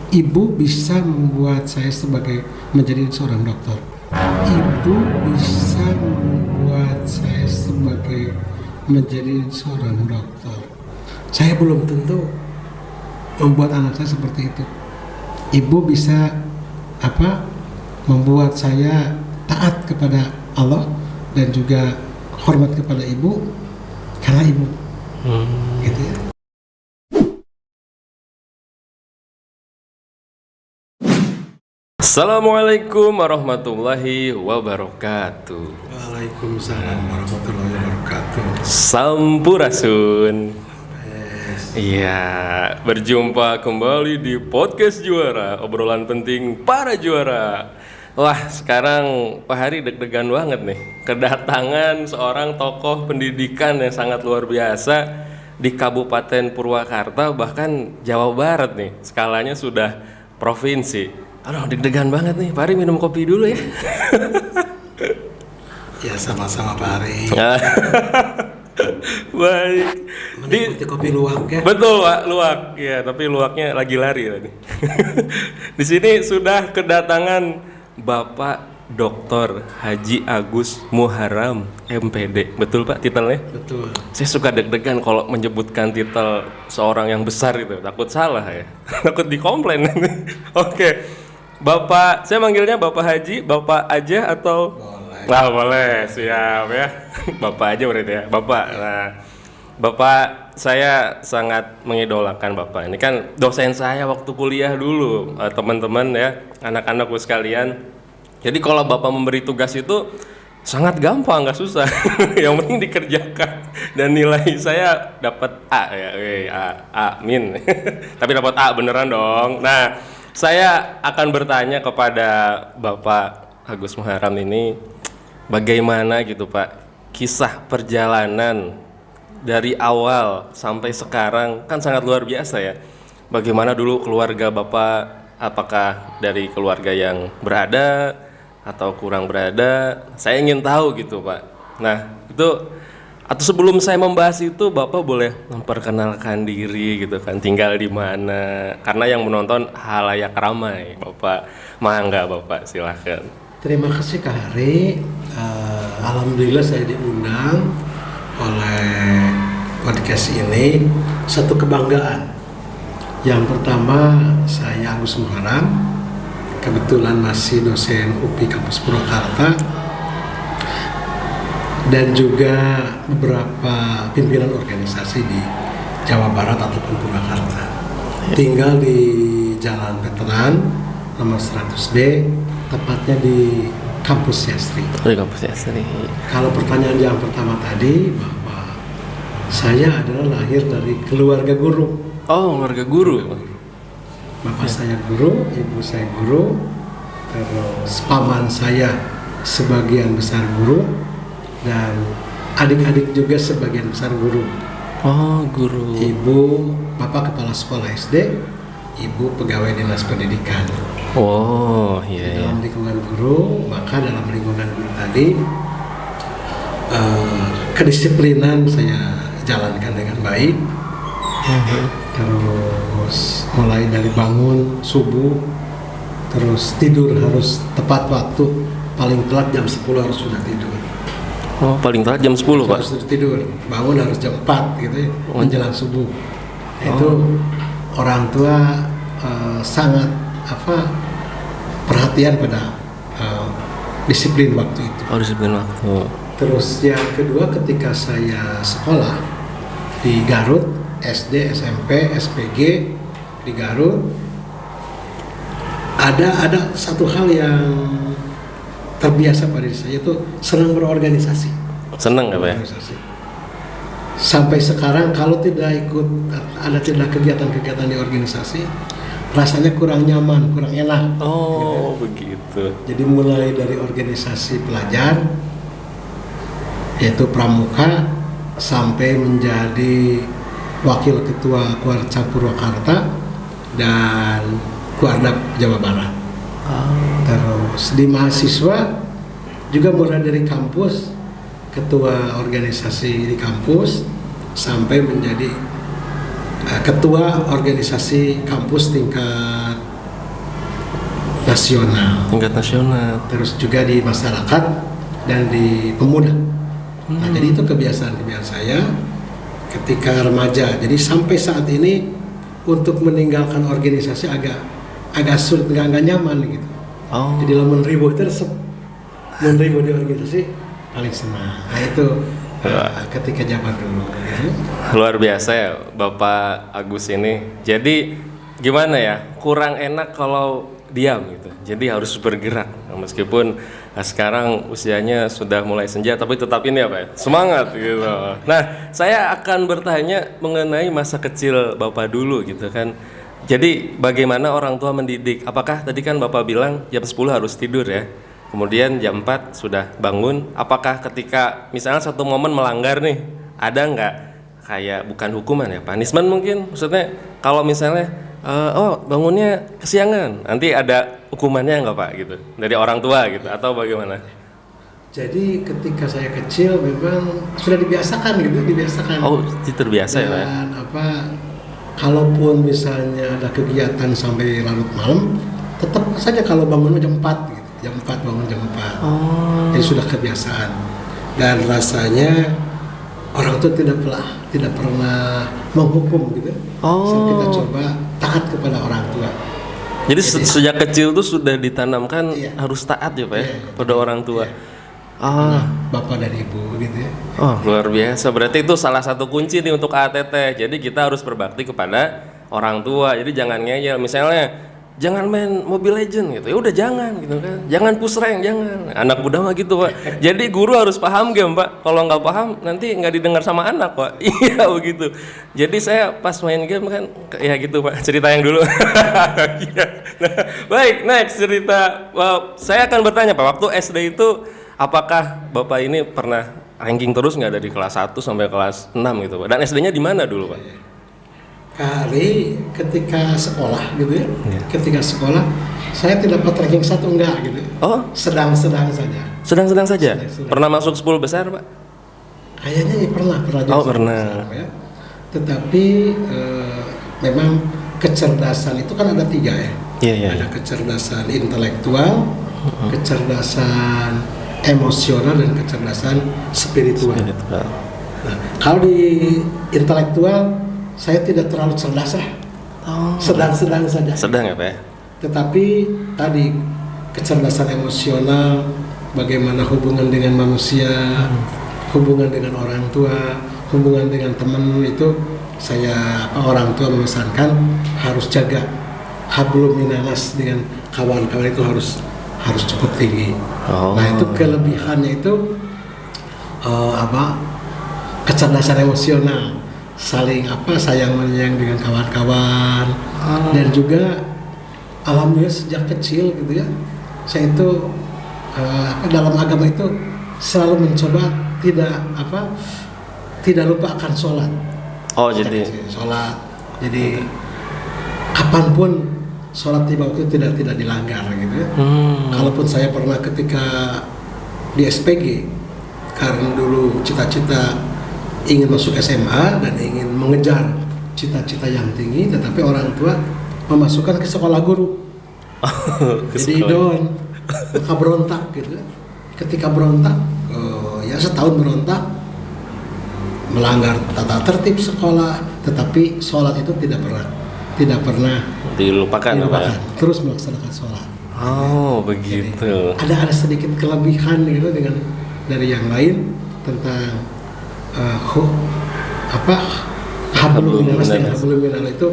Ibu bisa membuat saya menjadi seorang dokter. Ibu bisa membuat saya menjadi seorang dokter. Saya belum tentu membuat anak saya seperti itu. Ibu bisa membuat saya taat kepada Allah dan juga hormat kepada ibu karena ibu. Gitu ya. Assalamualaikum warahmatullahi wabarakatuh. Waalaikumsalam warahmatullahi wabarakatuh. Sampurasun. Iya, berjumpa kembali di podcast Juara, obrolan penting para juara. Wah, sekarang Pak Hari deg-degan banget nih. Kedatangan seorang tokoh pendidikan yang sangat luar biasa di Kabupaten Purwakarta, bahkan Jawa Barat nih. Skalanya sudah provinsi. Aduh, deg-degan banget nih. Pak Hari minum kopi dulu ya. Ya, sama-sama Pak Hari. Baik. Menikmati kopi luwak ya. Betul Pak, luwak. Ya, tapi luwaknya lagi lari tadi. Di sini sudah kedatangan Bapak Dr. Haji Agus Muharram, MPD. Betul Pak titelnya? Betul. Saya suka deg-degan kalau menyebutkan titel seorang yang besar itu. Takut salah ya. Takut dikomplain. Oke. Bapak, saya manggilnya Bapak Haji, Bapak aja atau? Boleh. Nah, boleh, siap ya. Bapak aja berarti ya, Bapak. Nah, Bapak, saya sangat mengidolakan Bapak. Ini kan dosen saya waktu kuliah dulu, teman-teman ya, anak-anakku sekalian. Jadi kalau Bapak memberi tugas itu sangat gampang, nggak susah. Yang penting dikerjakan. Dan nilai saya dapat A ya, A min. Tapi dapat A beneran dong. Nah, saya akan bertanya kepada Bapak Agus Muharram ini, bagaimana gitu Pak, kisah perjalanan dari awal sampai sekarang kan sangat luar biasa ya. Bagaimana dulu keluarga Bapak, apakah dari keluarga yang berada atau kurang berada? Saya ingin tahu gitu Pak. Nah itu, atau sebelum saya membahas itu, Bapak boleh memperkenalkan diri gitu kan, tinggal di mana, karena yang menonton halayak ramai. Bapak, mangga Bapak, silahkan. Terima kasih Kak Hari. Alhamdulillah saya diundang oleh podcast ini. Satu kebanggaan. Yang pertama, saya Agus Muharram, kebetulan masih dosen UPI Kampus Purwakarta, dan juga beberapa pimpinan organisasi di Jawa Barat ataupun Purwakarta. Tinggal di Jalan Veteran nomor 100B, tepatnya di Kampus Yastri. Di Kampus Yastri. Kalau pertanyaan yang pertama tadi, bahwa saya adalah lahir dari keluarga guru. Oh, keluarga guru. Bapak saya guru, ibu saya guru, terus paman saya sebagian besar guru, dan adik-adik juga sebagian besar guru. Oh, guru. Ibu, bapak kepala sekolah SD, ibu pegawai dinas pendidikan. Oh, iya. Dalam lingkungan guru, maka dalam lingkungan guru tadi, kedisiplinan saya jalankan dengan baik. Terus mulai dari bangun subuh, terus tidur harus tepat waktu, paling telat jam 10 harus sudah tidur. Oh, paling telat jam 10 Pak? Harus tidur, bangun harus jam 4 gitu ya, menjelang subuh. Itu orang tua sangat perhatian pada disiplin waktu itu. Oh, disiplin waktu. Terus yang kedua, ketika saya sekolah di Garut, SD, SMP, SPG di Garut, ada satu hal yang terbiasa pada diri saya, itu senang berorganisasi. Senang apa ya? Sampai sekarang kalau tidak kegiatan-kegiatan di organisasi, rasanya kurang nyaman, kurang enak. Oh, begitu. Jadi mulai dari organisasi pelajar, yaitu pramuka, sampai menjadi wakil ketua Kuarca Purwakarta dan Kuardap Jawa Barat. Terus di mahasiswa juga mulai dari kampus, ketua organisasi di kampus, sampai menjadi ketua organisasi kampus tingkat nasional. Tingkat nasional. Terus juga di masyarakat dan di pemuda. Nah, jadi itu kebiasaan-kebiasaan saya ketika remaja. Jadi sampai saat ini untuk meninggalkan organisasi agak sulit, nggak nyaman gitu. Oh. Jadi lamun ribu itu resep, mun ribu di organisasi paling senang. Nah itu ketika zaman dulu. Gitu. Luar biasa ya Bapak Agus ini. Jadi gimana ya? Kurang enak kalau diam gitu. Jadi harus bergerak. Nah, meskipun sekarang usianya sudah mulai senja, tapi tetap ini apa ya? Semangat gitu. Nah, saya akan bertanya mengenai masa kecil Bapak dulu gitu kan. Jadi bagaimana orang tua mendidik? Apakah tadi kan Bapak bilang jam 10 harus tidur ya? Kemudian jam 4 sudah bangun. Apakah ketika misalnya satu momen melanggar nih, ada nggak kayak bukan hukuman ya, punishment mungkin? Maksudnya kalau misalnya oh bangunnya kesiangan, nanti ada hukumannya nggak Pak gitu dari orang tua gitu atau bagaimana? Jadi ketika saya kecil memang sudah dibiasakan gitu, dibiasakan. Oh, itu terbiasa ya Pak? Dan apa, kalaupun misalnya ada kegiatan sampai larut malam, tetap saja kalau bangunnya jam 4 gitu, jam 4 bangun jam 4. Oh. Jadi sudah kebiasaan. Dan rasanya orang itu tidak pernah menghukum gitu. Oh. Kita coba taat kepada orang tua. Jadi sejak kecil tuh sudah ditanamkan Iya. harus taat ya Pak ya Iya. pada orang tua. Iya. Ah. Bapak dan ibu gitu ya. Oh, luar biasa. Berarti itu salah satu kunci nih untuk ATT. Jadi kita harus berbakti kepada orang tua. Jadi jangan ngeyel. Misalnya jangan main Mobile Legend gitu. Ya udah jangan gitu kan. Jangan push rank, jangan. Anak muda mah gitu, Pak. Jadi guru harus paham game, Pak. Kalau nggak paham nanti nggak didengar sama anak, Pak. Iya begitu. Jadi saya pas main game kan ya gitu, Pak. Cerita yang dulu. Iya. Nah, baik, next cerita. Saya akan bertanya, Pak. Waktu SD itu apakah Bapak ini pernah ranking terus nggak dari kelas 1 sampai kelas 6 gitu, Pak? Dan SD-nya di mana dulu, Pak? Kali ketika sekolah gitu ya. Iya. Ketika sekolah saya tidak dapat ranking 1 enggak gitu. Oh, Sedang-sedang saja. sedang-sedang saja. Sedang-sedang. Pernah masuk 10 besar, Pak? Kayaknya ya pernah Oh, juga pernah. ya. Tetapi memang kecerdasan itu kan ada 3 ya. Iya, iya. Ada kecerdasan intelektual, kecerdasan emosional, dan kecerdasan spiritual. Spiritual. Nah, kalau di intelektual saya tidak terlalu cerdas lah, Oh, sedang-sedang saja. sedang ya, Pak? Ya? Tetapi tadi kecerdasan emosional, bagaimana hubungan dengan manusia, hubungan dengan orang tua, hubungan dengan teman itu orang tua memesankan harus jaga hablum minanas dengan kawan-kawan itu harus cukup tinggi. Oh. Nah itu kelebihannya itu kecerdasan emosional, saling sayang menyayang dengan kawan-kawan, dan juga alhamdulillah sejak kecil gitu ya, saya itu dalam agama itu selalu mencoba tidak lupa akan sholat. Oh, jadi Sholat, jadi kapanpun sholat tiba waktu tidak dilanggar gitu ya. Kalaupun saya pernah ketika di SPG, karena dulu cita-cita ingin masuk SMA dan ingin mengejar cita-cita yang tinggi, tetapi orang tua memasukkan ke sekolah guru. Jadi don, maka berontak gitu. Ketika berontak, ya setahun berontak, melanggar tata tertib sekolah, tetapi sholat itu tidak pernah dilupakan, Pak. Ya? Terus melaksanakan sholat. Oh, begitu. Jadi, ada sedikit kelebihan gitu dari yang lain tentang hablum minanas dengan hablum minanas itu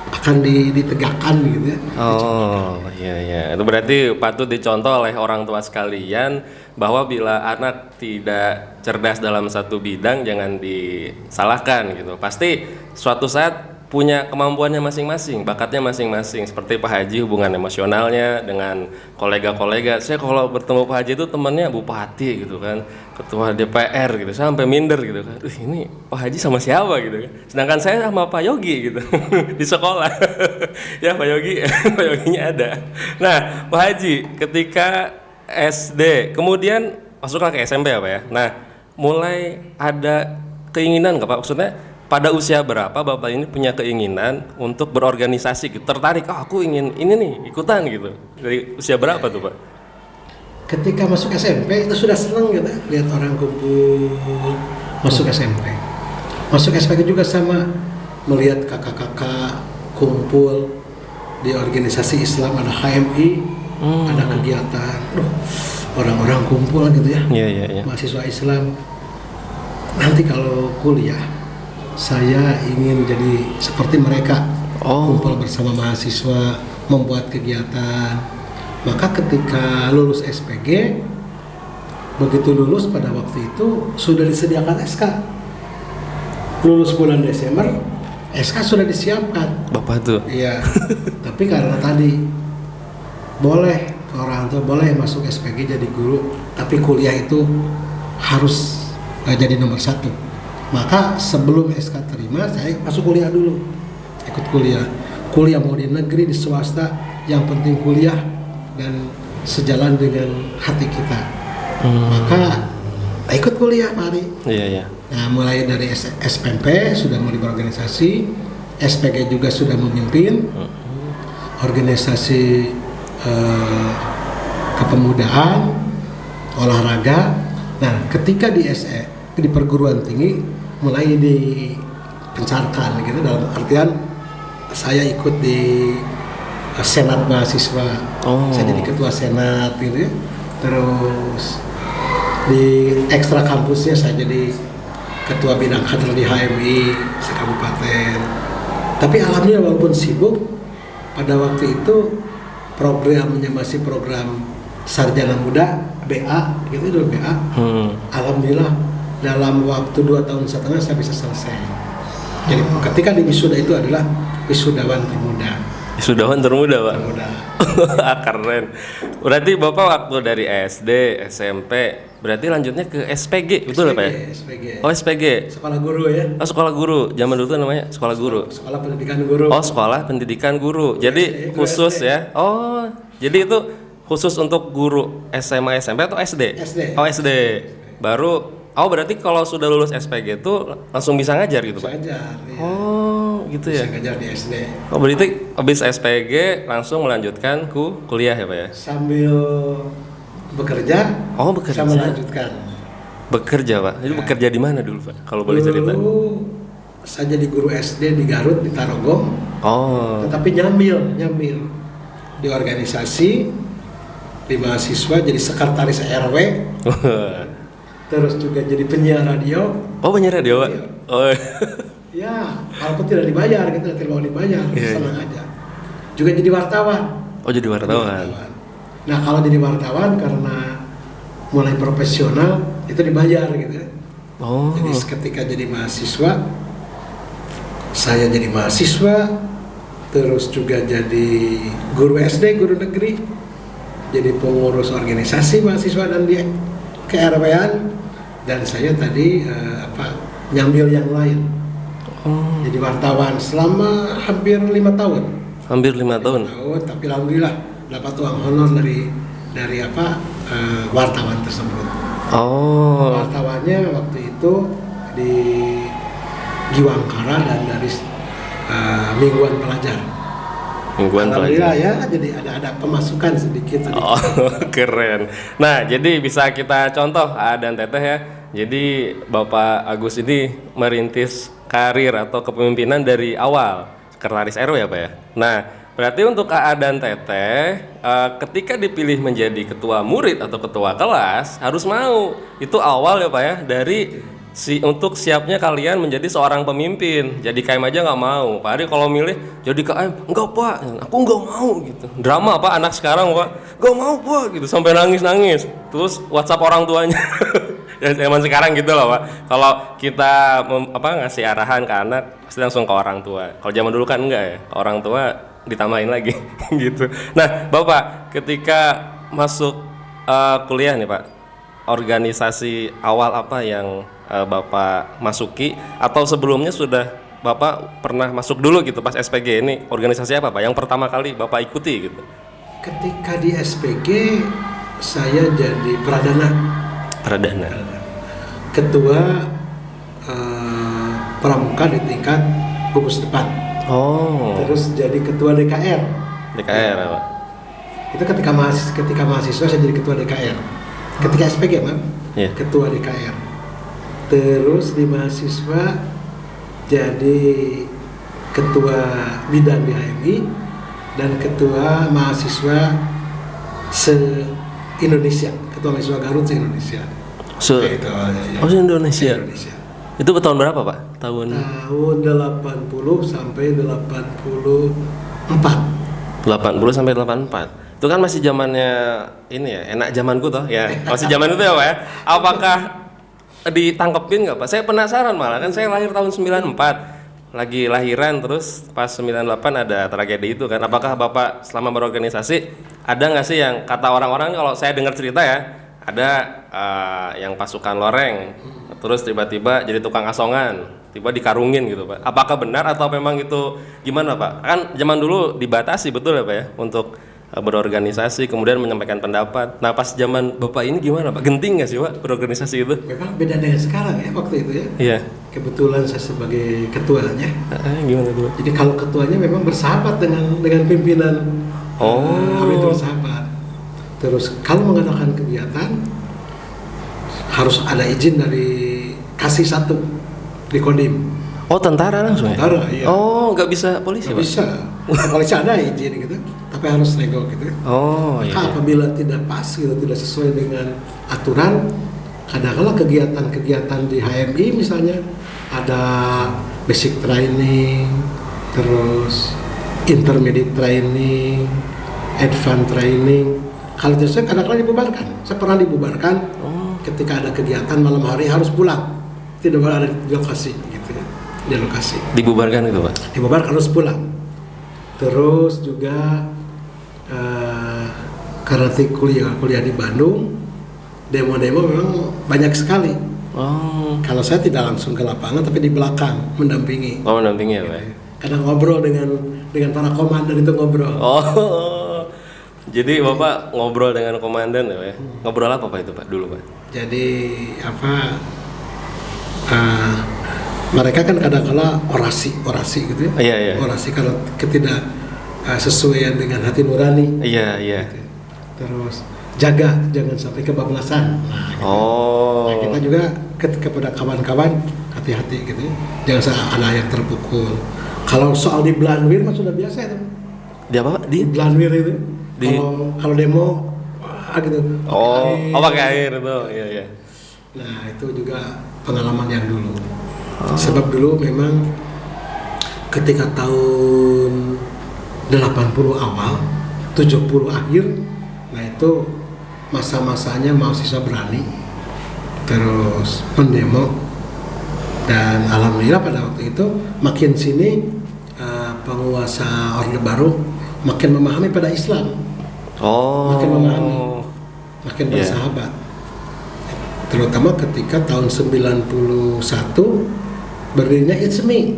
akan ditegakkan gitu ya. Oh, iya. Itu berarti patut dicontoh oleh orang tua sekalian bahwa bila anak tidak cerdas dalam satu bidang jangan disalahkan gitu. Pasti suatu saat punya kemampuannya masing-masing, bakatnya masing-masing. Seperti Pak Haji, hubungan emosionalnya dengan kolega-kolega. Saya kalau bertemu Pak Haji itu temannya bupati gitu kan, ketua DPR gitu, sampai minder gitu kan. Ini Pak Haji sama siapa gitu kan. Sedangkan saya sama Pak Yogi gitu di sekolah. Ya Pak Yogi, Pak Yoginya ada. Nah Pak Haji, ketika SD, kemudian masuklah ke SMP ya Pak ya. Nah mulai ada keinginan nggak Pak? Maksudnya pada usia berapa Bapak ini punya keinginan untuk berorganisasi gitu? Tertarik, aku ingin ini nih, ikutan gitu. Dari usia berapa tuh Pak? Ketika masuk SMP itu sudah seneng gitu, lihat orang kumpul masuk SMP. Masuk SMP juga sama, melihat kakak-kakak kumpul di organisasi Islam, ada HMI, ada kegiatan, orang-orang kumpul gitu ya, Iya. mahasiswa Islam. Nanti kalau kuliah, saya ingin jadi seperti mereka, kumpul bersama mahasiswa, membuat kegiatan. Maka ketika lulus SPG, begitu lulus pada waktu itu sudah disediakan SK. Lulus bulan Desember, SK sudah disiapkan. Bapak tuh. Iya. Tapi karena tadi boleh orang tua boleh masuk SPG jadi guru, tapi kuliah itu harus jadi nomor 1. Maka sebelum SK terima, saya masuk kuliah dulu, ikut kuliah. Kuliah mau di negeri, di swasta, yang penting kuliah dan sejalan dengan hati kita. Maka ikut kuliah, mari. Iya. Nah, mulai dari SPMP sudah mulai berorganisasi, SPG juga sudah memimpin organisasi kepemudaan, olahraga. Nah, ketika di perguruan tinggi mulai dipencarkan gitu, dalam artian saya ikut di senat mahasiswa, saya jadi ketua senat gitu ya. Terus di ekstra kampusnya saya jadi ketua bidang kader di HMI sekabupaten. Tapi alhamdulillah walaupun sibuk, pada waktu itu programnya masih program sarjana muda BA gitu, itu BA. Alhamdulillah dalam waktu 2,5 tahun saya bisa selesai. Jadi ketika di wisuda itu adalah wisudawan termuda. Wisudawan termuda Pak. Termuda. Keren. Berarti Bapak waktu dari SD, SMP, berarti lanjutnya ke SPG, betul ya Pak ya? SPG. Oh SPG. Sekolah guru ya. Oh sekolah guru. Zaman dulu tuh namanya sekolah guru. Sekolah pendidikan guru. Oh sekolah pendidikan guru. Jadi khusus ya. Oh jadi itu khusus untuk guru SMA SMP atau SD? SD. Oh SD. Baru. Oh berarti kalau sudah lulus SPG itu langsung bisa ngajar gitu Pak? Bisa ngajar. Iya. Oh gitu ya. Bisa ngajar di SD. Oh berarti habis SPG langsung melanjutkan kuliah ya Pak ya? Sambil bekerja. Oh bekerja. Saya melanjutkan. Bekerja Pak. Itu bekerja di mana dulu Pak? Kalau boleh cerita. Dulu saya jadi guru SD di Garut, di Tarogong. Oh. Tetapi nyambil di organisasi, di mahasiswa jadi sekretaris RW. Terus juga jadi penyiar radio. Oh penyiar radio Pak. Oh. Ya, walaupun tidak dibayar gitu, tidak mau dibayar, senang aja. Juga jadi wartawan. Oh jadi wartawan. Nah kalau jadi wartawan karena mulai profesional itu dibayar gitu. Oh. Jadi ketika jadi mahasiswa, saya jadi mahasiswa, terus juga jadi guru SD, guru negeri, jadi pengurus organisasi mahasiswa dan di KRW-an, dan saya tadi nyambil yang lain. Jadi wartawan selama hampir 5 tahun. Hampir 5 tahun. Tapi alhamdulillah dapat uang honor dari wartawan tersebut. Oh. Wartawannya waktu itu di Giwangkara dan dari Mingguan Pelajar. Mingguan Alhamdulillah Pelajar. ya, jadi ada pemasukan sedikit. Oh keren. Nah jadi bisa kita contoh dan Teteh ya. Jadi Bapak Agus ini merintis karir atau kepemimpinan dari awal, sekretaris RW ya Pak ya. Nah berarti untuk AA dan Teteh ketika dipilih menjadi ketua murid atau ketua kelas harus mau. Itu awal ya Pak ya, dari untuk siapnya kalian menjadi seorang pemimpin. Jadi KM aja nggak mau. Pak Ari kalau milih jadi KM, enggak Pak, aku nggak mau gitu. Drama Pak anak sekarang Pak, nggak mau Pak gitu sampai nangis. Terus WhatsApp orang tuanya. Ya zaman sekarang gitu loh Pak. Kalau kita ngasih arahan ke anak pasti langsung ke orang tua. Kalau zaman dulu kan enggak ya, ke orang tua ditambahin lagi gitu. Nah Bapak ketika masuk kuliah nih Pak, organisasi awal apa yang Bapak masuki, atau sebelumnya sudah Bapak pernah masuk dulu gitu pas SPG? Ini organisasi apa Pak yang pertama kali Bapak ikuti gitu? Ketika di SPG saya jadi Pradana. Pradana. Ketua pramuka di tingkat gugus depan. Oh. Terus jadi ketua DKR. DKR apa? Itu ketika mahasiswa saya jadi ketua DKR. Ketika SPG, Bang. Iya. Ketua DKR. Terus di mahasiswa jadi ketua bidang di HMI dan ketua mahasiswa se-Indonesia, ketua mahasiswa Garut se-Indonesia. Itu, ya. Oh, Indonesia. Indonesia. Itu tahun berapa, Pak? Tahun 80 sampai 84. 80 sampai 84. Itu kan masih zamannya ini ya, enak zamanku toh ya. Masih zaman itu ya, Pak ya. Apakah ditangkepin nggak, Pak? Saya penasaran malah, kan saya lahir tahun 94. Lagi lahiran terus pas 98 ada tragedi itu kan. Apakah Bapak selama berorganisasi ada nggak sih yang kata orang-orang, kalau saya dengar cerita ya, ada yang pasukan loreng terus tiba-tiba jadi tukang asongan, tiba dikarungin gitu, Pak. Apakah benar atau memang itu gimana, Pak? Kan zaman dulu dibatasi betul ya, Pak ya, untuk berorganisasi kemudian menyampaikan pendapat. Nah, pas zaman Bapak ini gimana, Pak? Genting nggak sih, Pak, berorganisasi itu? Memang beda dengan sekarang ya waktu itu ya. Iya. Kebetulan saya sebagai ketuanya. Gimana tuh, Pak? Jadi kalau ketuanya memang bersahabat dengan pimpinan. Kami itu bersahabat. Terus kalau mengadakan kegiatan harus ada izin dari Kasih 1 di Kodim. Oh, tentara langsung ya? Tentara, iya. Oh, nggak bisa polisi, Nggak Pak? bisa. Polisi ada izin gitu, tapi harus nego gitu. Oh, iya. Maka apabila tidak pas gitu, tidak sesuai dengan aturan, kadang-kadang kegiatan-kegiatan di HMI misalnya ada basic training, terus intermediate training, advanced training. Kalau tidak sesuai kadang-kadang dibubarkan. Saya pernah dibubarkan ketika ada kegiatan malam hari harus pulang, tidak boleh ada di lokasi gitu ya, di lokasi. Dibubarkan itu, Pak? Dibubarkan harus pulang. Terus juga karena kuliah di Bandung, demo-demo memang banyak sekali. Oh. Kalau saya tidak langsung ke lapangan, tapi di belakang mendampingi. Oh, mendampingi ya, Pak? Kadang ngobrol dengan para komandan itu ngobrol. Oh. Jadi Bapak ngobrol dengan komandan ya, Pak? Ngobrol apa, Pak, itu, Pak, dulu, Pak? Jadi mereka kan kadang-kala orasi gitu ya. Iya, iya. Orasi kalau ketidak sesuaian dengan hati nurani. Iya, iya. Gitu. Terus jangan sampai kebablasan. Nah, gitu. Oh. Nah, kita juga kepada kawan-kawan hati-hati gitu ya. Jangan sampai ada yang terpukul. Kalau soal di Blanwir mah sudah biasa itu. Di apa, Pak? Di? Blanwir itu. Di- Kalau demo gitu. Pakai air itu. Iya, iya. Nah, itu juga pengalaman yang dulu. Sebab dulu memang ketika tahun 80 awal, 70 akhir, nah itu masa-masanya mahasiswa berani terus mendemo, dan alhamdulillah pada waktu itu makin sini penguasa Orde Baru makin memahami pada Islam, makin memahami, makin bersahabat. Terutama ketika tahun 91 berdirinya It's Me.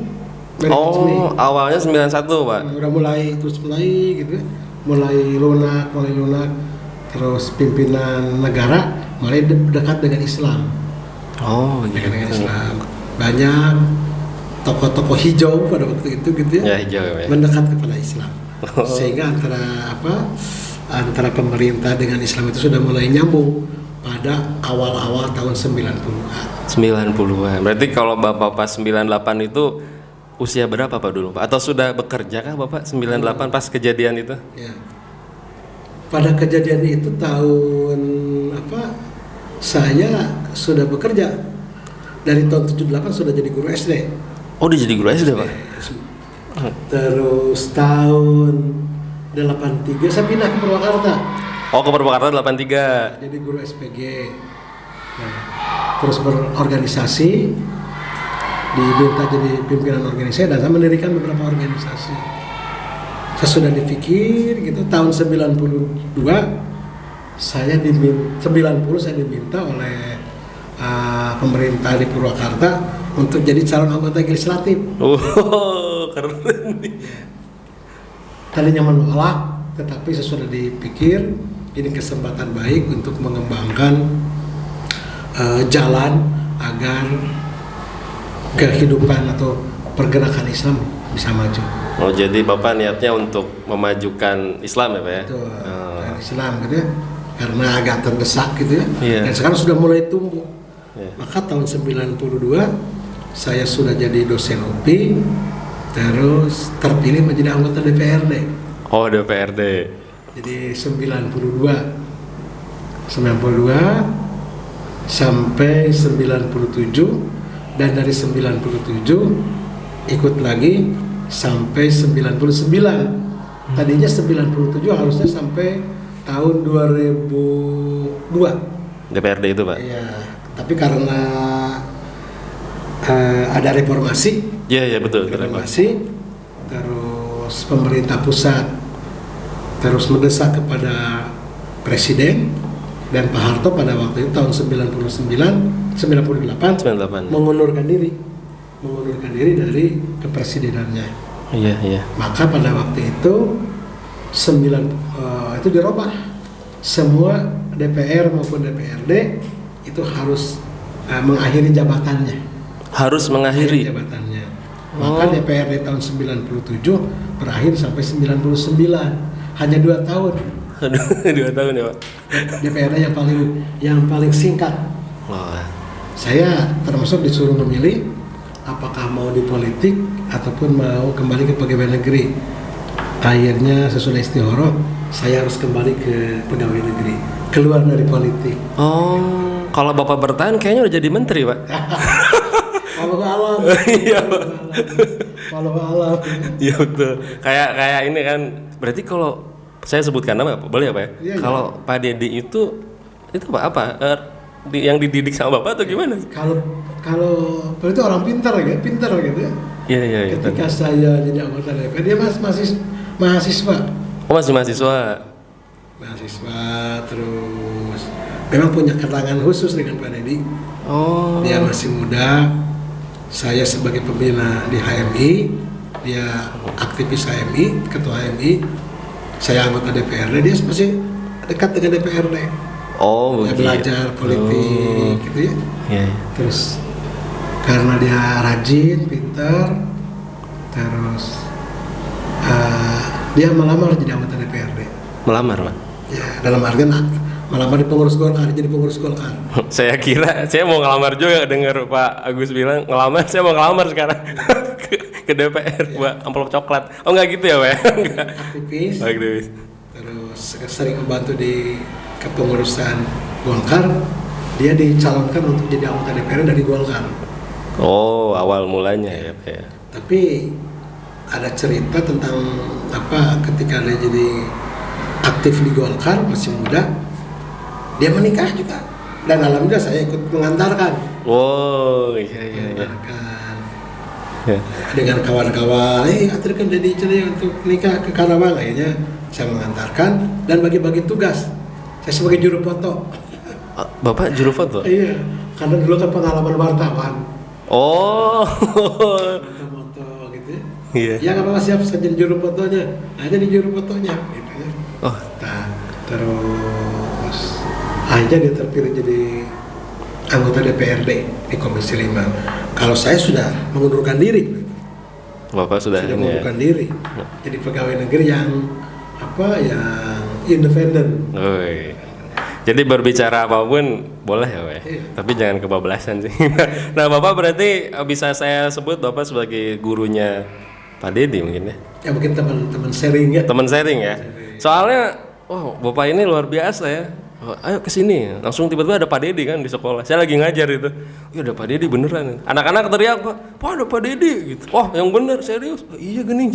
Awalnya 91, Pak. Udah mulai gitu ya. Mulai lunak, terus pimpinan negara mulai dekat dengan Islam. Oh, Dekat dengan gitu. Islam. Banyak tokoh-tokoh hijau pada waktu itu gitu ya. Ya, hijau ya, Pak. Mendekat kepada Islam. Sehingga antara pemerintah dengan Islam itu sudah mulai nyambung pada awal-awal tahun 90-an. 90-an. Berarti kalau Bapak pas 98 itu usia berapa, Pak, dulu, Pak? Atau sudah bekerja kah Bapak 98 pas kejadian itu? Ya. Pada kejadian itu tahun saya sudah bekerja. Dari tahun 78 sudah jadi guru SD. Oh, udah jadi guru SD, Pak? Terus tahun 83 saya pindah ke Purwakarta. Oh, ke Purwakarta 83. Jadi guru SPG. Nah, terus berorganisasi, diminta jadi pimpinan organisasi, dan saya mendirikan beberapa organisasi. Saya sudah dipikir gitu, tahun 92 saya diminta oleh pemerintah di Purwakarta untuk jadi calon anggota legislatif. Oh, keren nih. Tadinya menolak, tetapi saya sudah dipikir ini kesempatan baik untuk mengembangkan jalan agar kehidupan atau pergerakan Islam bisa maju. Oh, jadi Bapak niatnya untuk memajukan Islam ya, Pak ya? Itu Islam gitu ya, karena agak terdesak gitu ya. Iya. Dan sekarang sudah mulai tumbuh. Iya. Maka tahun 92 saya sudah jadi dosen UPI, terus terpilih menjadi anggota DPRD. Oh, DPRD. Jadi 92 sampai 97, dan dari 97 ikut lagi sampai 99. Tadinya 97 harusnya sampai tahun 2002 DPRD itu, Pak? ya, tapi karena ada reformasi, Iya, betul. terus pemerintah pusat terus mendesak kepada Presiden dan Pak Harto pada waktu itu tahun 98 mengundurkan diri dari kepresidenannya. Iya. Maka pada waktu itu itu dirubah, semua DPR maupun DPRD itu harus mengakhiri jabatannya. Harus mengakhiri Jabatannya. Maka DPRD tahun 97 berakhir sampai 99. Hanya 2 tahun. Aduh, 2 tahun ya, Pak. DPRD yang paling singkat. Wah. Saya termasuk disuruh memilih apakah mau di politik ataupun mau kembali ke pegawai negeri. Akhirnya sesudah istihoroh saya harus kembali ke pegawai negeri, keluar dari politik. Oh, kalau Bapak bertahan kayaknya udah jadi menteri, Pak. Walau alam. Iya. Walau alam. Iya, betul. Kayak ini kan, berarti kalau saya sebutkan nama, boleh ya, Pak ya? Iya. Kalau Pak Dedi itu apa? Yang dididik sama Bapak atau gimana? Kalau itu orang pintar gitu ya. Iya. Ketika saya jadi anggota DPR, dia masih mahasiswa. Oh, masih mahasiswa. Terus memang punya keterangan khusus dengan Pak Dedi. Oh. Dia masih muda. Saya sebagai pembina di HMI, dia aktivis HMI, ketua HMI. Saya anggota DPRD, dia masih dekat dengan DPRD. Oh, Dia begitu. belajar politik gitu ya. Iya. Terus karena dia rajin, pintar, terus dia melamar jadi anggota DPRD. Melamar, Pak? Ya, dalam artian melamar di pengurus Golkar, jadi pengurus Golkar. Saya kira saya mau ngelamar juga, dengar Pak Agus bilang ngelamar, saya mau ngelamar sekarang ke DPR buat amplop coklat. Oh, enggak gitu ya, Pak? Enggak. Aktivis. Terus sering membantu di kepengurusan Golkar. Dia dicalonkan untuk jadi anggota DPR dari Golkar. Oh, awal mulanya ya, Pak ya. Tapi ada cerita tentang ketika dia jadi aktif di Golkar, masih muda, dia menikah juga. Dan alhamdulillah saya ikut mengantarkan. Oh, iya. Mengantarkan. Ya. Dengan kawan-kawan, aturkan Dedi Celia untuk nikah ke Karawang. Akhirnya saya mengantarkan dan bagi-bagi tugas. Saya sebagai juru foto. Bapak juru foto? Iya, karena dulu kan pengalaman wartawan. Oh. Foto-foto gitu ya. Iya. Ya nggak apa-apa, siap saya jadi juru fotonya. Aja di juru fotonya gitu ya. Oh. Nah, terus akhirnya dia terpilih jadi anggota DPRD di Komisi 5. Kalau saya sudah mengundurkan diri. Bapak sudah ini ya. Mengundurkan diri. Jadi pegawai negeri yang yang independen. Oi. Jadi berbicara apapun boleh ya, Pak? Iya. Tapi jangan kebablasan sih. Nah, Bapak berarti bisa saya sebut Bapak sebagai gurunya Pak Dedi mungkin ya? Ya mungkin teman-teman sharing ya. Teman sharing ya. Soalnya, Bapak ini luar biasa ya. Ayo kesini, langsung tiba-tiba ada Pak Dedi kan di sekolah. Saya lagi ngajar itu. Ya ada Pak Dedi beneran. Anak-anak teriak, Pak ada Pak Dedi gitu. Wah, yang bener serius. Iya gini.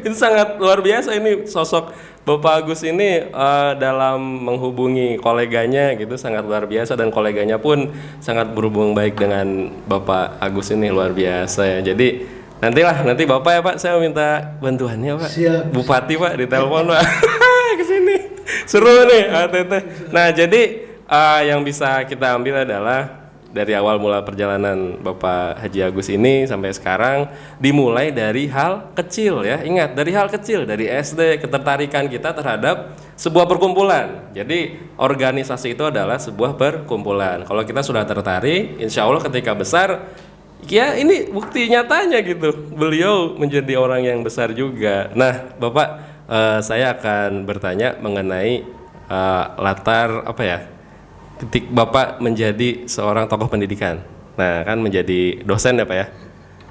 Itu sangat luar biasa ini sosok Bapak Agus ini dalam menghubungi koleganya gitu sangat luar biasa, dan koleganya pun sangat berhubung baik dengan Bapak Agus ini, luar biasa ya. Jadi nanti Bapak ya, Pak, saya minta bantuannya, Pak. Siap. Bupati, Pak, ditelepon, Pak. Kesini. Seru nih, Tete. Nah, jadi yang bisa kita ambil adalah dari awal mula perjalanan Bapak Haji Agus ini sampai sekarang dimulai dari hal kecil ya. Ingat, dari hal kecil, dari SD, ketertarikan kita terhadap sebuah perkumpulan. Jadi organisasi itu adalah sebuah perkumpulan. Kalau kita sudah tertarik, insya Allah ketika besar Ya ini bukti nyatanya gitu. Beliau menjadi orang yang besar juga. Nah, Bapak, saya akan bertanya mengenai latar apa ya? Ketika Bapak menjadi seorang tokoh pendidikan. Nah, kan menjadi dosen ya, Pak ya.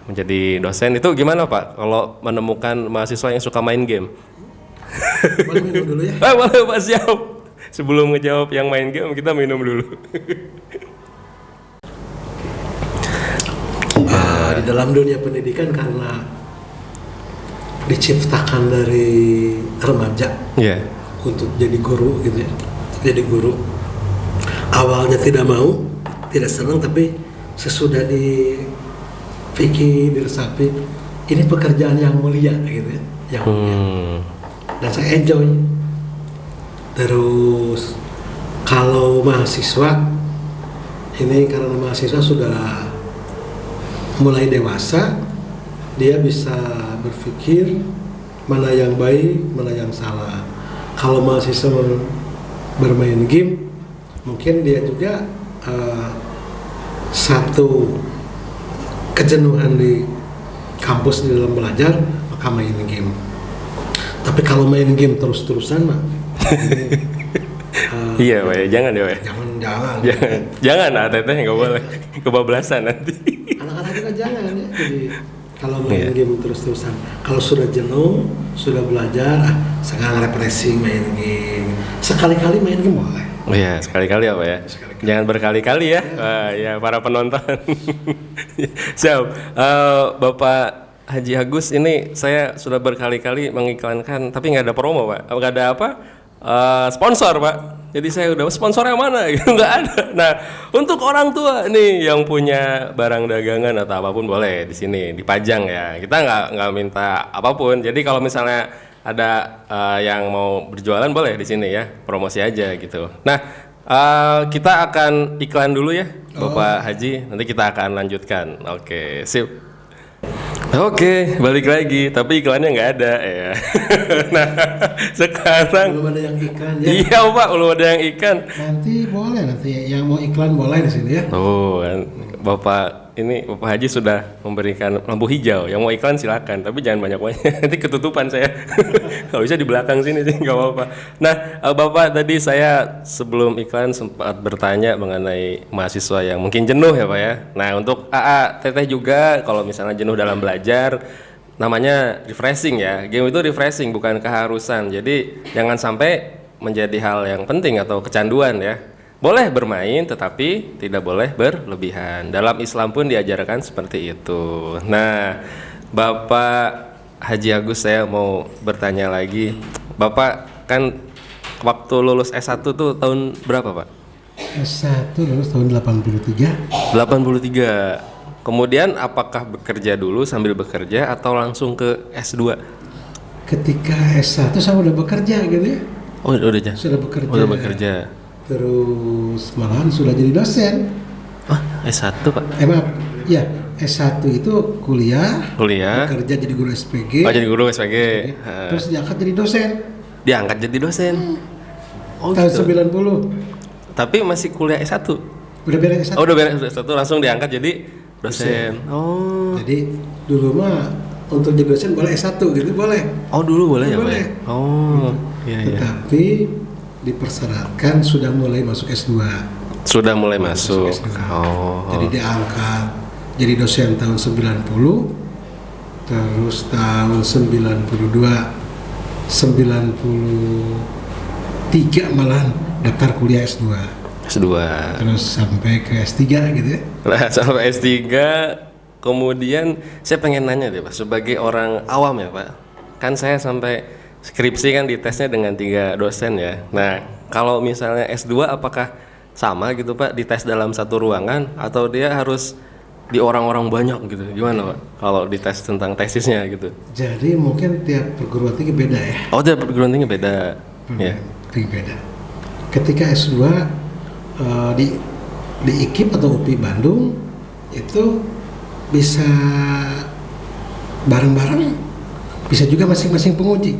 Menjadi dosen itu gimana, Pak? Kalau menemukan mahasiswa yang suka main game? Boleh minum dulu ya. Boleh, Pak, siap. Sebelum ngejawab yang main game, kita minum dulu. Di dalam dunia pendidikan karena diciptakan dari remaja Iya. untuk jadi guru gitu ya. Jadi guru. Awalnya tidak mau, tidak senang, tapi sesudah dipikir, diresapi, ini pekerjaan yang mulia gitu ya, yang mulia. Dan saya enjoy. Terus kalau mahasiswa ini karena mahasiswa sudah mulai dewasa, dia bisa berpikir mana yang baik, mana yang salah. Kalau mahasiswa bermain game, mungkin dia juga satu kejenuhan di kampus di dalam belajar, maka main game. Tapi kalau main game terus-terusan mah Iya, Pak, ya. Jangan ya, Pak. Jangan, teteh nggak boleh. Kebablasan nanti. Anak-anak juga jangan ya. Jadi kalau main game terus-terusan, kalau sudah jenuh, sudah belajar, sekarang refreshing main game. Sekali-kali main game boleh. Oh iya, sekali-kali apa ya? Sekali-kali. Jangan berkali-kali ya. Ya para penonton. Siap. Bapak Haji Agus, ini saya sudah berkali-kali mengiklankan, tapi nggak ada promo, Pak. Nggak ada apa? Sponsor, Pak. Jadi saya udah sponsor yang mana? Nggak ada. Nah, untuk orang tua nih yang punya barang dagangan atau apapun boleh di sini dipajang ya. Kita nggak minta apapun. Jadi kalau misalnya ada yang mau berjualan boleh di sini ya, promosi aja gitu. Nah, kita akan iklan dulu ya, Bapak Haji. Nanti kita akan lanjutkan. Oke, sip. Oke, balik lagi, tapi iklannya nggak ada ya. Nah, sekarang Belum ada yang ikan ya. iya Pak, belum ada yang ikan. Nanti boleh, nanti yang mau iklan boleh di sini ya. Oh, Bapak Haji sudah memberikan lampu hijau. Yang mau iklan silakan, tapi jangan banyak-banyak. Nanti ketutupan saya. Kalau bisa di belakang sini sih nggak apa-apa. Nah, Bapak tadi saya sebelum iklan sempat bertanya mengenai mahasiswa yang mungkin jenuh ya Pak ya. Nah, untuk AA Teteh juga kalau misalnya jenuh dalam belajar, namanya refreshing ya. Game itu refreshing bukan keharusan. Jadi jangan sampai menjadi hal yang penting atau kecanduan ya. Boleh bermain tetapi tidak boleh berlebihan. Dalam Islam pun diajarkan seperti itu. Nah, Bapak Haji Agus, saya mau bertanya lagi. Bapak kan waktu lulus S1 tuh tahun berapa, Pak? S1 lulus tahun 83. 83. Kemudian apakah bekerja dulu sambil bekerja atau langsung ke S2? Ketika S1 saya udah bekerja gitu ya. Oh, udah Sudah bekerja. Udah bekerja. Terus malahan sudah jadi dosen. S1, Pak. Maaf, ya S1 itu kuliah, bekerja jadi guru SPG. Oh, jadi guru SPG. Terus diangkat jadi dosen. Diangkat jadi dosen. Oh, tahun gitu. 90. Tapi masih kuliah S1. Udah beres S1. Oh, udah beres S1 langsung diangkat jadi dosen. Oh. Jadi dulu mah untuk jadi dosen boleh S1 gitu boleh. Oh, dulu boleh ya, Pak? Boleh. Oh, iya. Tetapi dipersyaratkan sudah mulai masuk S2. Sudah mulai masuk. S2. Oh. Jadi diangkat jadi dosen tahun 90, terus tahun 92, 93 malahan daftar kuliah S2. S2. Terus sampai ke S3 gitu ya. Nah, sampai S3 kemudian saya pengen nanya deh, Pak, sebagai orang awam ya, Pak. Kan saya sampai skripsi kan ditesnya dengan 3 dosen ya. Nah, kalau misalnya S2 apakah sama gitu Pak, dites dalam satu ruangan atau dia harus di orang-orang banyak gitu? Gimana Pak kalau dites tentang tesisnya gitu? Jadi mungkin tiap perguruan tinggi beda ya. Oh, tiap perguruan tinggi beda. Ya. Tinggi beda. Ketika S2 di IKIP atau UPI Bandung itu bisa bareng-bareng, bisa juga masing-masing penguji.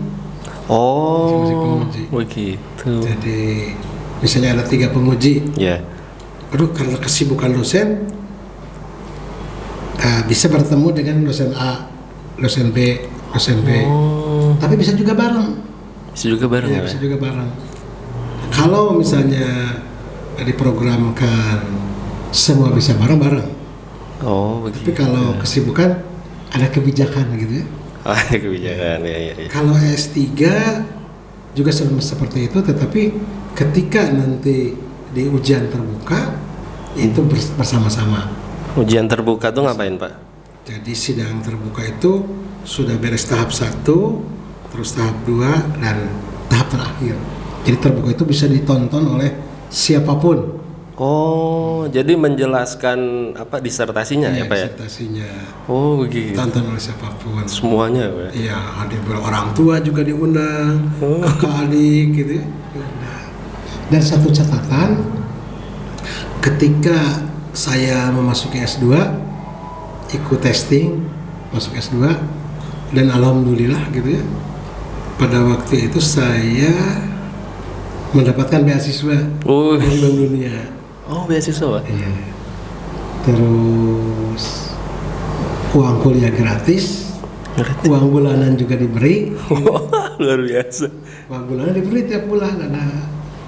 Oh, begitu. Jadi misalnya ada 3 penguji. Ya. Aduh, karena kesibukan dosen bisa bertemu dengan dosen A, dosen B, dosen B. Tapi bisa juga bareng. Bisa juga bareng Ya, ya? bisa juga bareng. Kalau misalnya diprogramkan semua bisa bareng-bareng. Oh Tapi begitu. kalau kesibukan ada kebijakan gitu ya. Oh, ada kebijakan ya. Kalau S3 juga seperti itu, tetapi ketika nanti di ujian terbuka itu bersama-sama. Ujian terbuka tuh ngapain Pak? Jadi sidang terbuka itu sudah beres tahap 1, terus tahap 2 dan tahap terakhir. Jadi terbuka itu bisa ditonton oleh siapapun. Oh, jadi menjelaskan apa disertasinya ya Pak ya? Disertasinya Oh begitu. tonton oleh siapapun. Semuanya Pak. Iya, ada orang tua juga diundang, kakak adik gitu ya, diundang. Dan satu catatan, ketika saya memasuki S2, ikut testing, masuk S2, dan alhamdulillah gitu ya, pada waktu itu saya mendapatkan beasiswa Oh, dari Bank Dunia. oh beasiswa Pak? Iya. Terus uang kuliah gratis, uang bulanan juga diberi. Luar biasa. Uang bulanan diberi tiap bulan, ada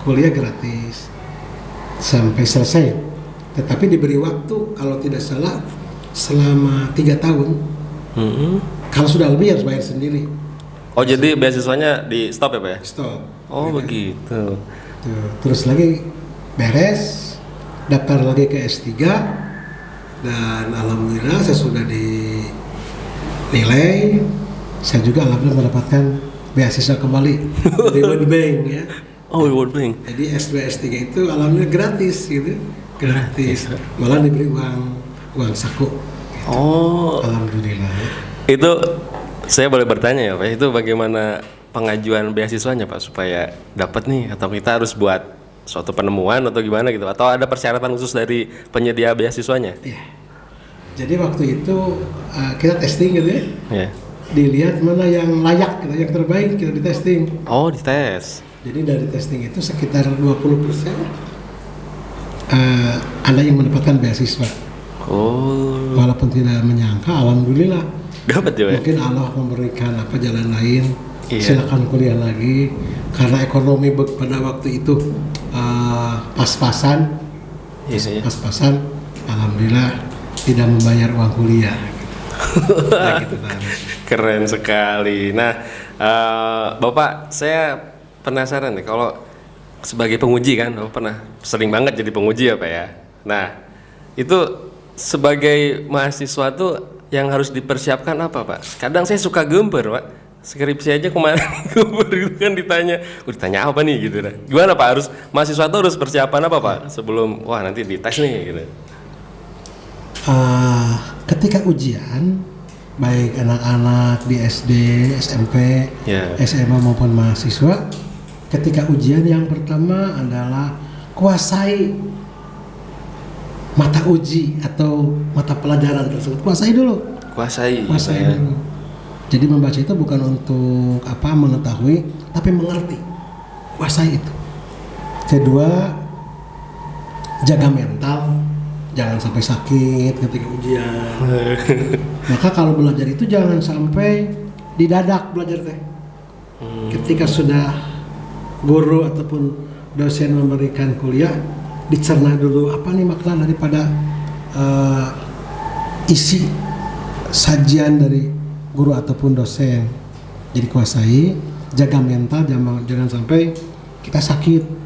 kuliah gratis sampai selesai. Tetapi diberi waktu kalau tidak salah selama 3 tahun. Kalau sudah lebih harus bayar sendiri. Oh jadi beasiswanya di stop ya Pak ya? Stop. Oh Gitu. begitu. Tuh. Terus lagi beres, daftar lagi ke S3, dan alhamdulillah saya sudah dinilai. Saya juga alhamdulillah mendapatkan beasiswa kembali dari World Bank ya. Oh World Bank. Jadi S2 S3 itu alhamdulillah gratis gitu. Gratis. Malah diberi uang saku. Oh Alhamdulillah. itu saya boleh bertanya ya Pak? Itu bagaimana pengajuan beasiswanya Pak supaya dapat nih? Atau kita harus buat suatu penemuan atau gimana gitu? Atau ada persyaratan khusus dari penyedia beasiswanya? Iya. Jadi waktu itu kita testing gitu ya. Ya. Dilihat mana yang layak gitu, yang terbaik kita di testing. Oh dites. Jadi dari testing itu sekitar 20% ada yang mendapatkan beasiswa. Oh Walaupun tidak menyangka, alhamdulillah. dapat ya Pak? Mungkin Allah memberikan jalan lain. Iya. Silakan kuliah lagi karena ekonomi pada waktu itu pas-pasan. Iya. Pas-pasan, alhamdulillah tidak membayar uang kuliah. Nah, gitu, Bang. Keren sekali. Nah, Bapak, saya penasaran nih kalau sebagai penguji kan, Bapak pernah sering banget jadi penguji ya Pak ya. Nah, itu sebagai mahasiswa tuh yang harus dipersiapkan apa Pak? Kadang saya suka gemper Pak. Skripsi aja kemarin gemper gitu kan ditanya apa nih gitu. Nah. Gimana Pak? Harus mahasiswa tuh harus persiapan apa Pak sebelum wah nanti dites nih gitu. Ketika ujian, baik anak-anak di SD, SMP, Ya. SMA maupun mahasiswa, ketika ujian yang pertama adalah kuasai mata uji atau mata pelajaran tersebut. Kuasai dulu. Kuasai. Kuasai ya. dulu. Jadi membaca itu bukan untuk mengetahui, tapi mengerti. Kuasai itu. Kedua, jaga mental. Jangan sampai sakit ketika ujian. Maka kalau belajar itu jangan sampai didadak belajar teh. Ketika sudah guru ataupun dosen memberikan kuliah, dicerna dulu apa nih makna daripada isi sajian dari guru ataupun dosen. Jadi kuasai, jaga mental, jangan sampai kita sakit.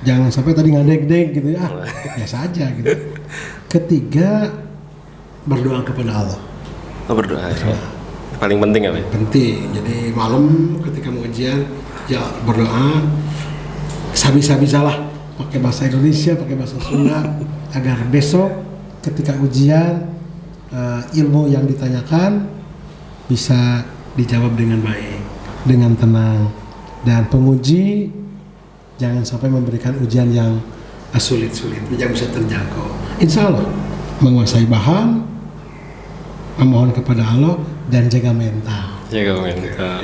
Jangan sampai tadi ngadeg-deg gitu ya, biasa aja gitu. Ketiga, berdoa kepada Allah. Oh, berdoa. Ya. Paling penting apa ya? Penting. Jadi malam ketika mau ujian, ya berdoa. Bisa-bisalah pakai bahasa Indonesia, pakai bahasa Sunda, agar besok ketika ujian ilmu yang ditanyakan bisa dijawab dengan baik, dengan tenang. Dan penguji jangan sampai memberikan ujian yang sulit-sulit, yang bisa terjangkau. Insya Allah menguasai bahan, memohon kepada Allah dan jaga mental. Jaga mental.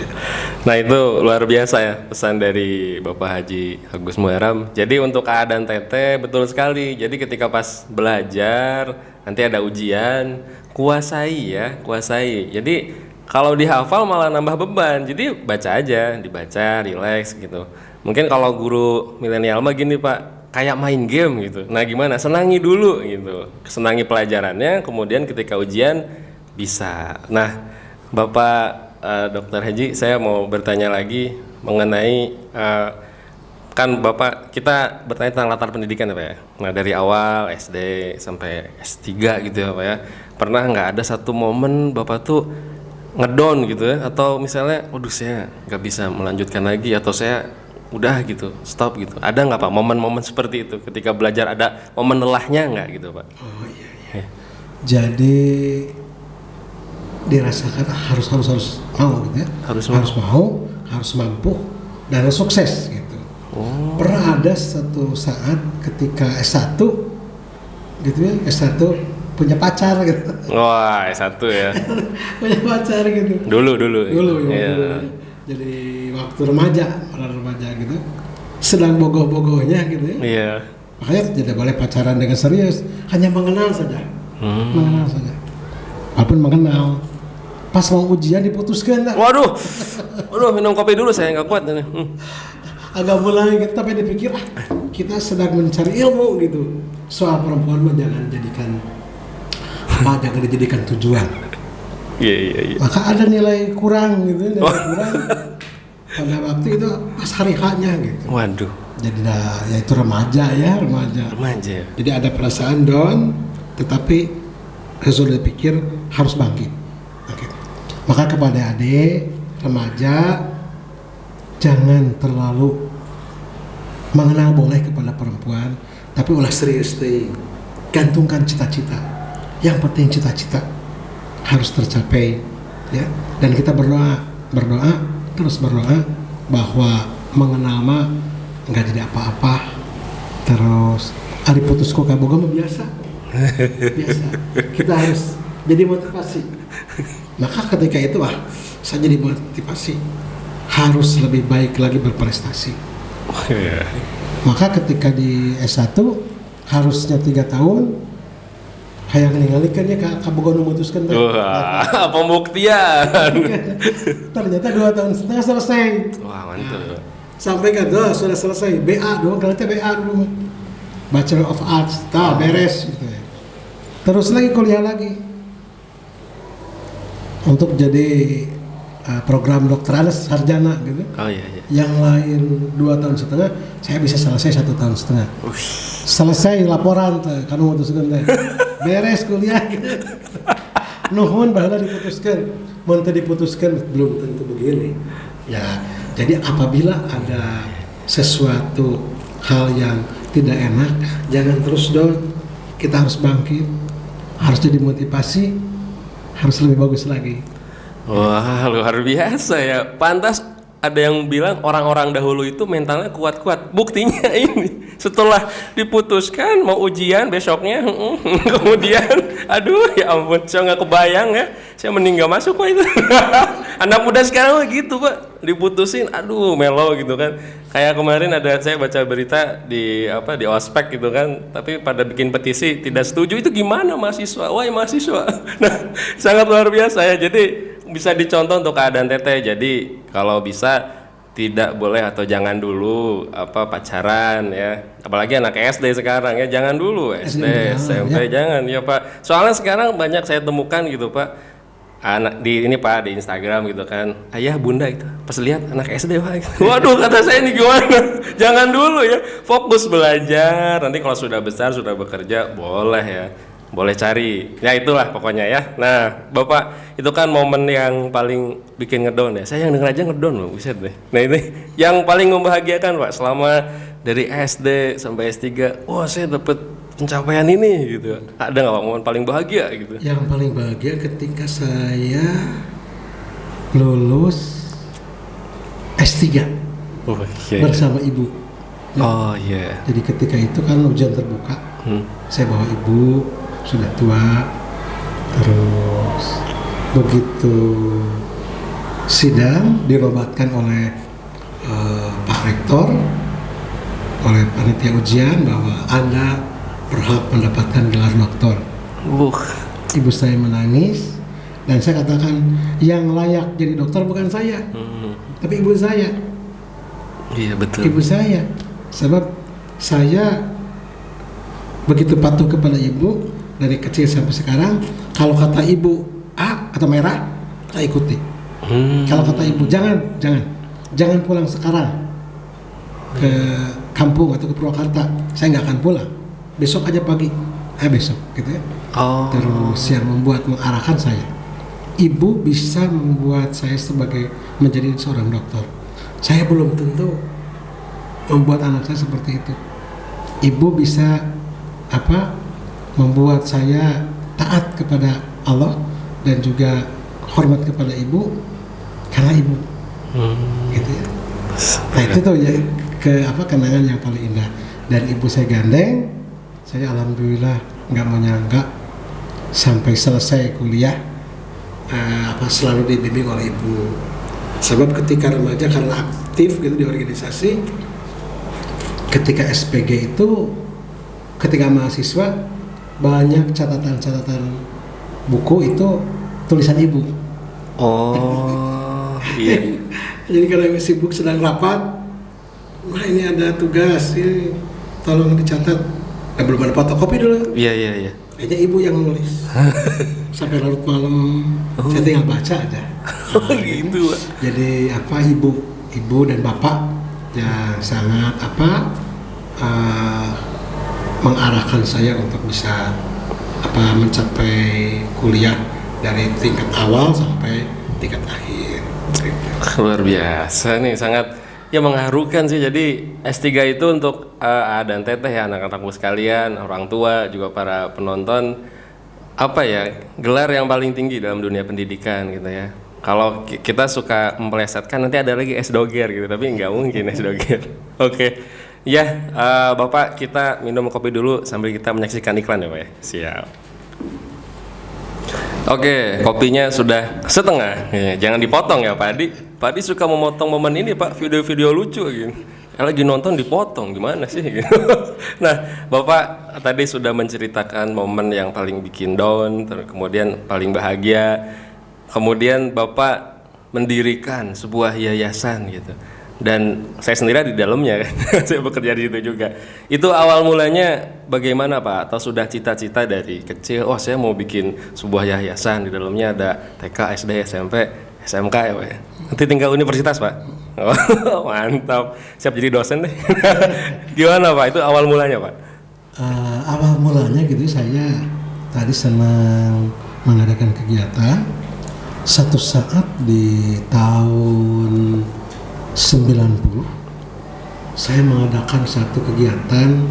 Nah itu luar biasa ya pesan dari Bapak Haji Agus Muharam. Jadi untuk keadaan Teteh betul sekali. Jadi ketika pas belajar nanti ada ujian, kuasai ya, kuasai. Jadi kalau dihafal malah nambah beban. Jadi baca aja, dibaca, relax gitu. Mungkin kalau guru milenial mah gini Pak, kayak main game gitu. Nah gimana? Senangi dulu gitu. Senangi pelajarannya, kemudian ketika ujian bisa. Nah Bapak Dr. Haji, saya mau bertanya lagi mengenai kan Bapak, kita bertanya tentang latar pendidikan ya Pak ya. Nah dari awal SD sampai S3 gitu ya Pak ya. Pernah nggak ada satu momen Bapak tuh ngedown gitu ya, atau misalnya waduh saya nggak bisa melanjutkan lagi, atau saya udah gitu stop gitu, ada nggak Pak momen-momen seperti itu ketika belajar, ada momen lelahnya nggak gitu Pak? Oh iya. Jadi dirasakan harus mau gitu ya, harus mau, harus mampu dan harus sukses gitu. Pernah ada satu saat ketika S1 gitu ya, S1 punya pacar gitu. Wah, S1 ya. Punya pacar gitu. Dulu ya. Jadi waktu orang remaja gitu, sedang bogoh-bogohnya gitu ya. Iya. Makanya tidak boleh pacaran dengan serius, hanya mengenal saja. Mengenal saja. Walaupun mengenal, pas mau ujian diputuskan lah. Waduh, minum kopi dulu, saya nggak kuat ini. Agak mulai gitu, tapi dipikir kita sedang mencari ilmu gitu. Soal perempuan mah jangan dijadikan tujuan. Iya. Maka ada nilai kurang gitu, kurang. Pada waktu itu pas hari H-nya gitu. Waduh. Jadi ya itu remaja. Jadi ada perasaan down, tetapi Rasul pikir harus bangkit. Maka kepada adik remaja, jangan terlalu mengenal boleh kepada perempuan, tapi ulah serius deh. Gantungkan cita-cita. Yang penting cita-cita harus tercapai, ya. Dan kita terus berdoa bahwa mengenal mah nggak jadi apa-apa. Terus ari putus kok kaboga mah biasa. Kita harus jadi motivasi. Maka ketika itu saya jadi motivasi, harus lebih baik lagi berprestasi. Maka ketika di S1 harusnya 3 tahun, hayang ningalikeun ya kaboga nu mutuskeun teh. Wah, pembuktian. Ternyata 2 tahun setengah selesai. Wah, mantap. Sampai kan sudah selesai BA dulu, kalau BA dulu. Bachelor of Arts, beres gitu ya. Terus lagi kuliah lagi. Untuk jadi program dokteran sarjana gitu. Oh iya. Yang lain 2 tahun setengah, saya bisa selesai 1 tahun setengah. Selesai laporan tuh, kan mutuskeun teh. Beres kuliah gitu. Nuhun baheula diputuskeun. Mun teu diputuskeun belum tentu begini. Ya, jadi apabila ada sesuatu hal yang tidak enak, jangan terus down. Kita harus bangkit. Harus jadi motivasi. Harus lebih bagus lagi. Wah, luar biasa ya. Pantas ada yang bilang orang-orang dahulu itu mentalnya kuat-kuat. Buktinya ini, setelah diputuskan mau ujian besoknya, kemudian, aduh ya ampun, saya nggak kebayang ya. Saya mending nggak masuk Pak itu. Anak muda sekarang gitu Pak, diputusin, aduh melo gitu kan. Kayak kemarin ada saya baca berita di ospek gitu kan, tapi pada bikin petisi tidak setuju, itu gimana mahasiswa? Wah mahasiswa. Nah sangat luar biasa ya. Jadi bisa dicontoh untuk keadaan teteh. Jadi kalau bisa tidak boleh atau jangan dulu pacaran ya. Apalagi anak SD sekarang ya, jangan dulu SD, SMP jangan ya Pak. Soalnya sekarang banyak saya temukan gitu Pak. Anak di Instagram gitu kan, ayah bunda gitu, pas lihat anak SD Pak, waduh kata saya ini gimana, jangan dulu ya, fokus belajar, nanti kalau sudah besar sudah bekerja boleh ya, boleh cari, ya itulah pokoknya ya. Nah Bapak itu kan momen yang paling bikin ngedown ya, saya yang denger aja ngedown loh, buset deh. Nah ini yang paling membahagiakan Pak, selama dari SD sampai S3, wah saya dapet pencapaian ini gitu. Ada nggak Pak momen paling bahagia gitu? Yang paling bahagia ketika saya lulus S3 bersama ibu. Oh iya. Jadi ketika itu kan ujian terbuka, saya bawa ibu sudah tua, terus begitu sidang dinobatkan oleh Pak Rektor, oleh panitia ujian bahwa Anda berhak mendapatkan gelar doktor. Ibu saya menangis dan saya katakan yang layak jadi dokter bukan saya, tapi ibu saya. Iya betul. Ibu saya, sebab saya begitu patuh kepada ibu dari kecil sampai sekarang. Kalau kata ibu A atau merah, saya ikuti. Kalau kata ibu jangan pulang sekarang ke kampung atau ke Purwakarta, saya nggak akan pulang. Besok aja pagi, besok gitu ya. Terus yang mengarahkan saya, ibu bisa membuat saya menjadi seorang dokter. Saya belum tentu membuat anak saya seperti itu. Ibu bisa membuat saya taat kepada Allah dan juga hormat kepada ibu karena ibu. Gitu ya. Nah itu tuh ya kenangan yang paling indah. Dan ibu saya gandeng, saya alhamdulillah nggak menyangka sampai selesai kuliah selalu dibimbing oleh ibu. Sebab ketika remaja karena aktif gitu di organisasi, ketika SPG itu, ketika mahasiswa banyak catatan-catatan buku itu tulisan ibu. Iya. Jadi kalau sibuk sedang rapat, ini ada tugas, ini tolong dicatat. Belum ada fotokopi dulu. Iya. Kayaknya ibu yang nulis. Sampai larut malam, saya tinggal baca aja. Gitu. Jadi ibu dan bapak yang sangat mengarahkan saya untuk bisa mencapai kuliah dari tingkat awal sampai tingkat akhir. Luar biasa nih, sangat mengharukan sih. Jadi S3 itu untuk A dan Teteh ya, anak-anakku sekalian, orang tua, juga para penonton, gelar yang paling tinggi dalam dunia pendidikan gitu ya. Kalau kita suka mempelesetkan nanti ada lagi S-Doger gitu, tapi nggak mungkin S-Doger. Oke. Ya, Bapak, kita minum kopi dulu sambil kita menyaksikan iklan ya Pak ya. Siap. Oke, kopinya sudah setengah. Jangan dipotong ya Pak Adi. Pak Adi suka memotong momen ini Pak, video-video lucu gitu. Lagi nonton dipotong, gimana sih? Nah, Bapak tadi sudah menceritakan momen yang paling bikin down, kemudian paling bahagia. Kemudian Bapak mendirikan sebuah yayasan gitu. Dan saya sendiri di dalamnya kan, saya bekerja di situ juga. Itu awal mulanya bagaimana Pak? Atau sudah cita-cita dari kecil, saya mau bikin sebuah yayasan, di dalamnya ada TK, SD, SMP, SMK ya Pak ya? Nanti tinggal universitas Pak? Mantap, siap jadi dosen deh. Gimana Pak, itu awal mulanya Pak? Awal mulanya gitu, saya tadi senang mengadakan kegiatan. Satu saat di tahun 90 saya mengadakan satu kegiatan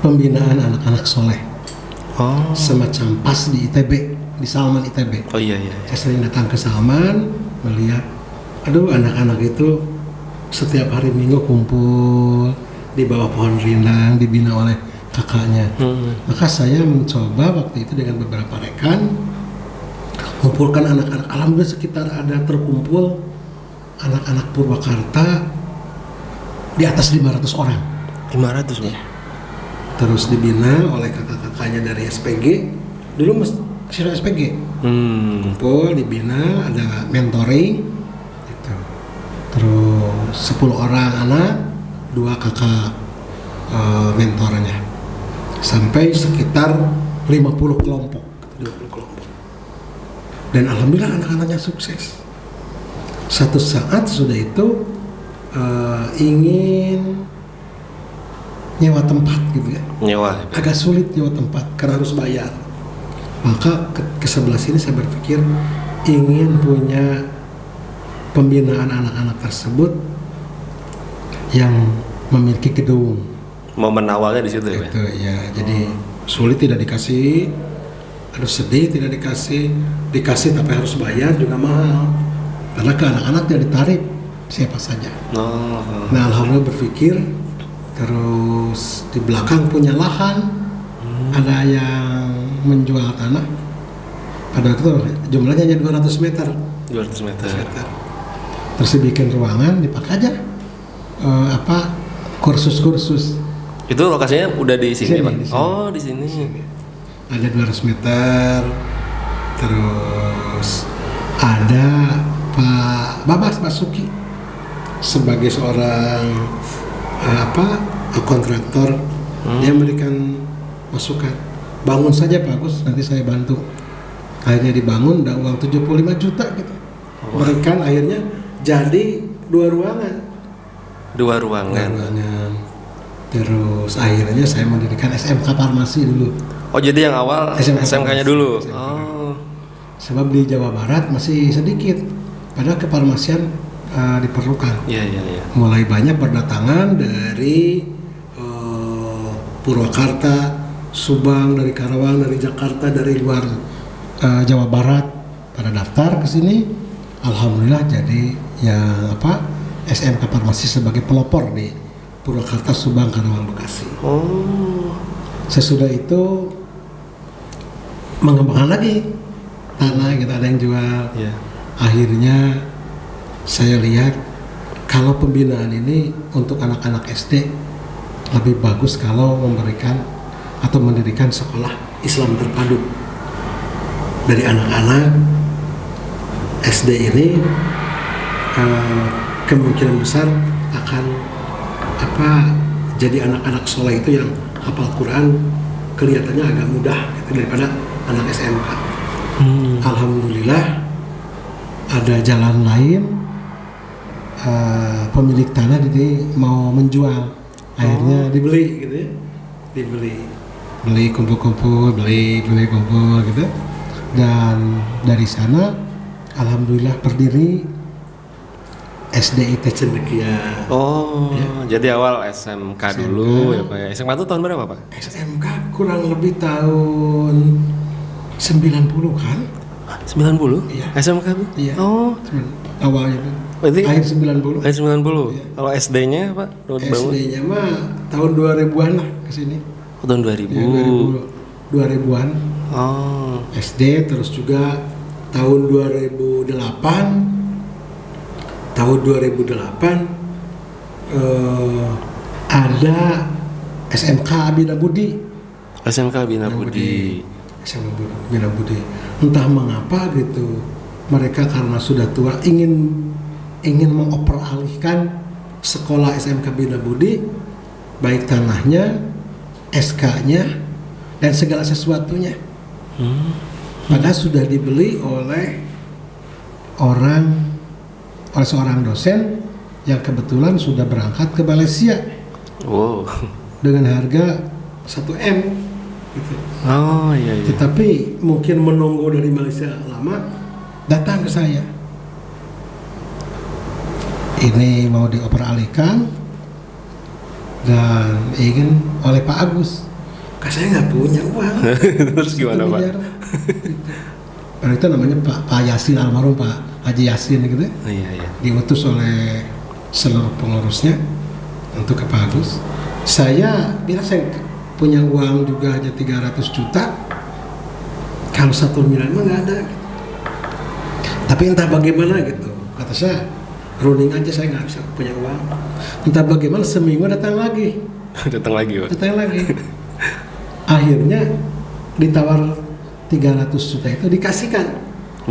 pembinaan anak-anak soleh, semacam PAS di ITB, di Salman ITB. Iya. Saya sering datang ke Salman melihat, anak-anak itu setiap hari Minggu kumpul di bawah pohon rindang dibina oleh kakaknya. Maka saya mencoba waktu itu dengan beberapa rekan mengumpulkan anak-anak. Alhamdulillah sekitar ada terkumpul anak-anak Purwakarta di atas 500 orang. 500 Pak? Terus dibina oleh kakak-kakaknya dari SPG. Dulu siswa SPG. Kumpul, dibina, ada mentoring gitu. Terus 10 orang anak, 2 kakak mentornya. Sampai sekitar 50 kelompok, 20 kelompok. Dan alhamdulillah anak-anaknya sukses. Satu saat sudah itu ingin nyewa tempat gitu ya. Agak sulit nyewa tempat karena harus bayar. Maka ke sebelah sini saya berpikir ingin punya pembinaan anak-anak tersebut yang memiliki gedung. Momen awalnya di situ ya. Itu ya. Jadi sulit tidak dikasih, sedih tidak dikasih tapi harus bayar juga mahal. Karena ke anak-anak dia ditarik siapa saja. Nah alhamdulillah berpikir, terus di belakang punya lahan, ada yang menjual tanah. Pada waktu itu jumlahnya hanya 200 meter. 200 meter. Terus dibikin ruangan, dipakai aja kursus-kursus. Itu lokasinya udah di sini Pak? Di sini. Di sini. Ada 200 meter, Terus ada Pak Babas Basuki sebagai seorang kontraktor. Dia memberikan masukan, bangun saja Pak Agus, nanti saya bantu. Akhirnya dibangun dan uang 75 juta gitu. Berikan, akhirnya jadi 2 ruangan. Dua ruangan. Terus akhirnya saya mendirikan SMK Farmasi dulu. Oh, jadi yang awal SMK-nya dulu. SMK. Oh. Sebab di Jawa Barat masih sedikit, padahal kefarmasian diperlukan. Iya. Mulai banyak berdatangan dari Purwakarta, Subang, dari Karawang, dari Jakarta, dari luar Jawa Barat pada daftar ke sini. Alhamdulillah jadi SMK Farmasi sebagai pelopor di Purwakarta, Subang, Karawang, Bekasi. Oh. Sesudah itu mengembangkan lagi tanah, gitu, ada yang jual. Iya. Akhirnya saya lihat kalau pembinaan ini untuk anak-anak SD lebih bagus kalau memberikan atau mendirikan sekolah Islam terpadu. Dari anak-anak SD ini kemungkinan besar akan jadi anak-anak soleh itu yang hafal Quran kelihatannya agak mudah gitu, daripada anak SMK. Alhamdulillah ada jalan lain, pemilik tanah jadi mau menjual, akhirnya dibeli gitu ya, beli kumpul gitu, dan dari sana alhamdulillah berdiri SDIT Cendekia. Oh, ya. Jadi awal SMK dulu ya Pak ya. SMK itu tahun berapa Pak? SMK kurang lebih tahun 90 kan? 90? Iya. SMK tuh? Iya. Oh. Awalnya tuh. Berarti Akhir 90. Akhir 90. Iya. Kalau SD-nya Pak? SD-nya mah tahun 2000-an lah ke sini. Oh, tahun 2000. Ya, 2000-an. Oh. SD, terus juga tahun 2008 ada SMK Bina Budi. SMK Bina Budi. SMK Bina Budi. Entah mengapa gitu, mereka karena sudah tua ingin mengoperalihkan sekolah SMK Bina Budi, baik tanahnya, SK-nya, dan segala sesuatunya. Padahal sudah dibeli oleh seorang dosen yang kebetulan sudah berangkat ke Malaysia. Wow. Dengan harga 1M gitu. Oh iya. Tetapi mungkin menunggu dari Malaysia lama, datang ke saya. Ini mau dioperalihkan dan ingin oleh Pak Agus. Saya nggak punya uang. Terus gimana Pak? Gitu. Pada itu namanya Pak Yasin, almarhum Pak Haji Yasin gitu. Oh, iya. Diutus oleh seluruh pengurusnya untuk ke Pak Agus. Saya bilang saya punya uang juga hanya 300 juta. Kalau 1 miliar mah nggak ada. Gitu. Tapi entah bagaimana gitu. Kata saya, running aja, saya nggak bisa punya uang. Entah bagaimana seminggu datang lagi. Datang lagi Pak? Datang lagi. Akhirnya ditawar 300 juta itu dikasihkan.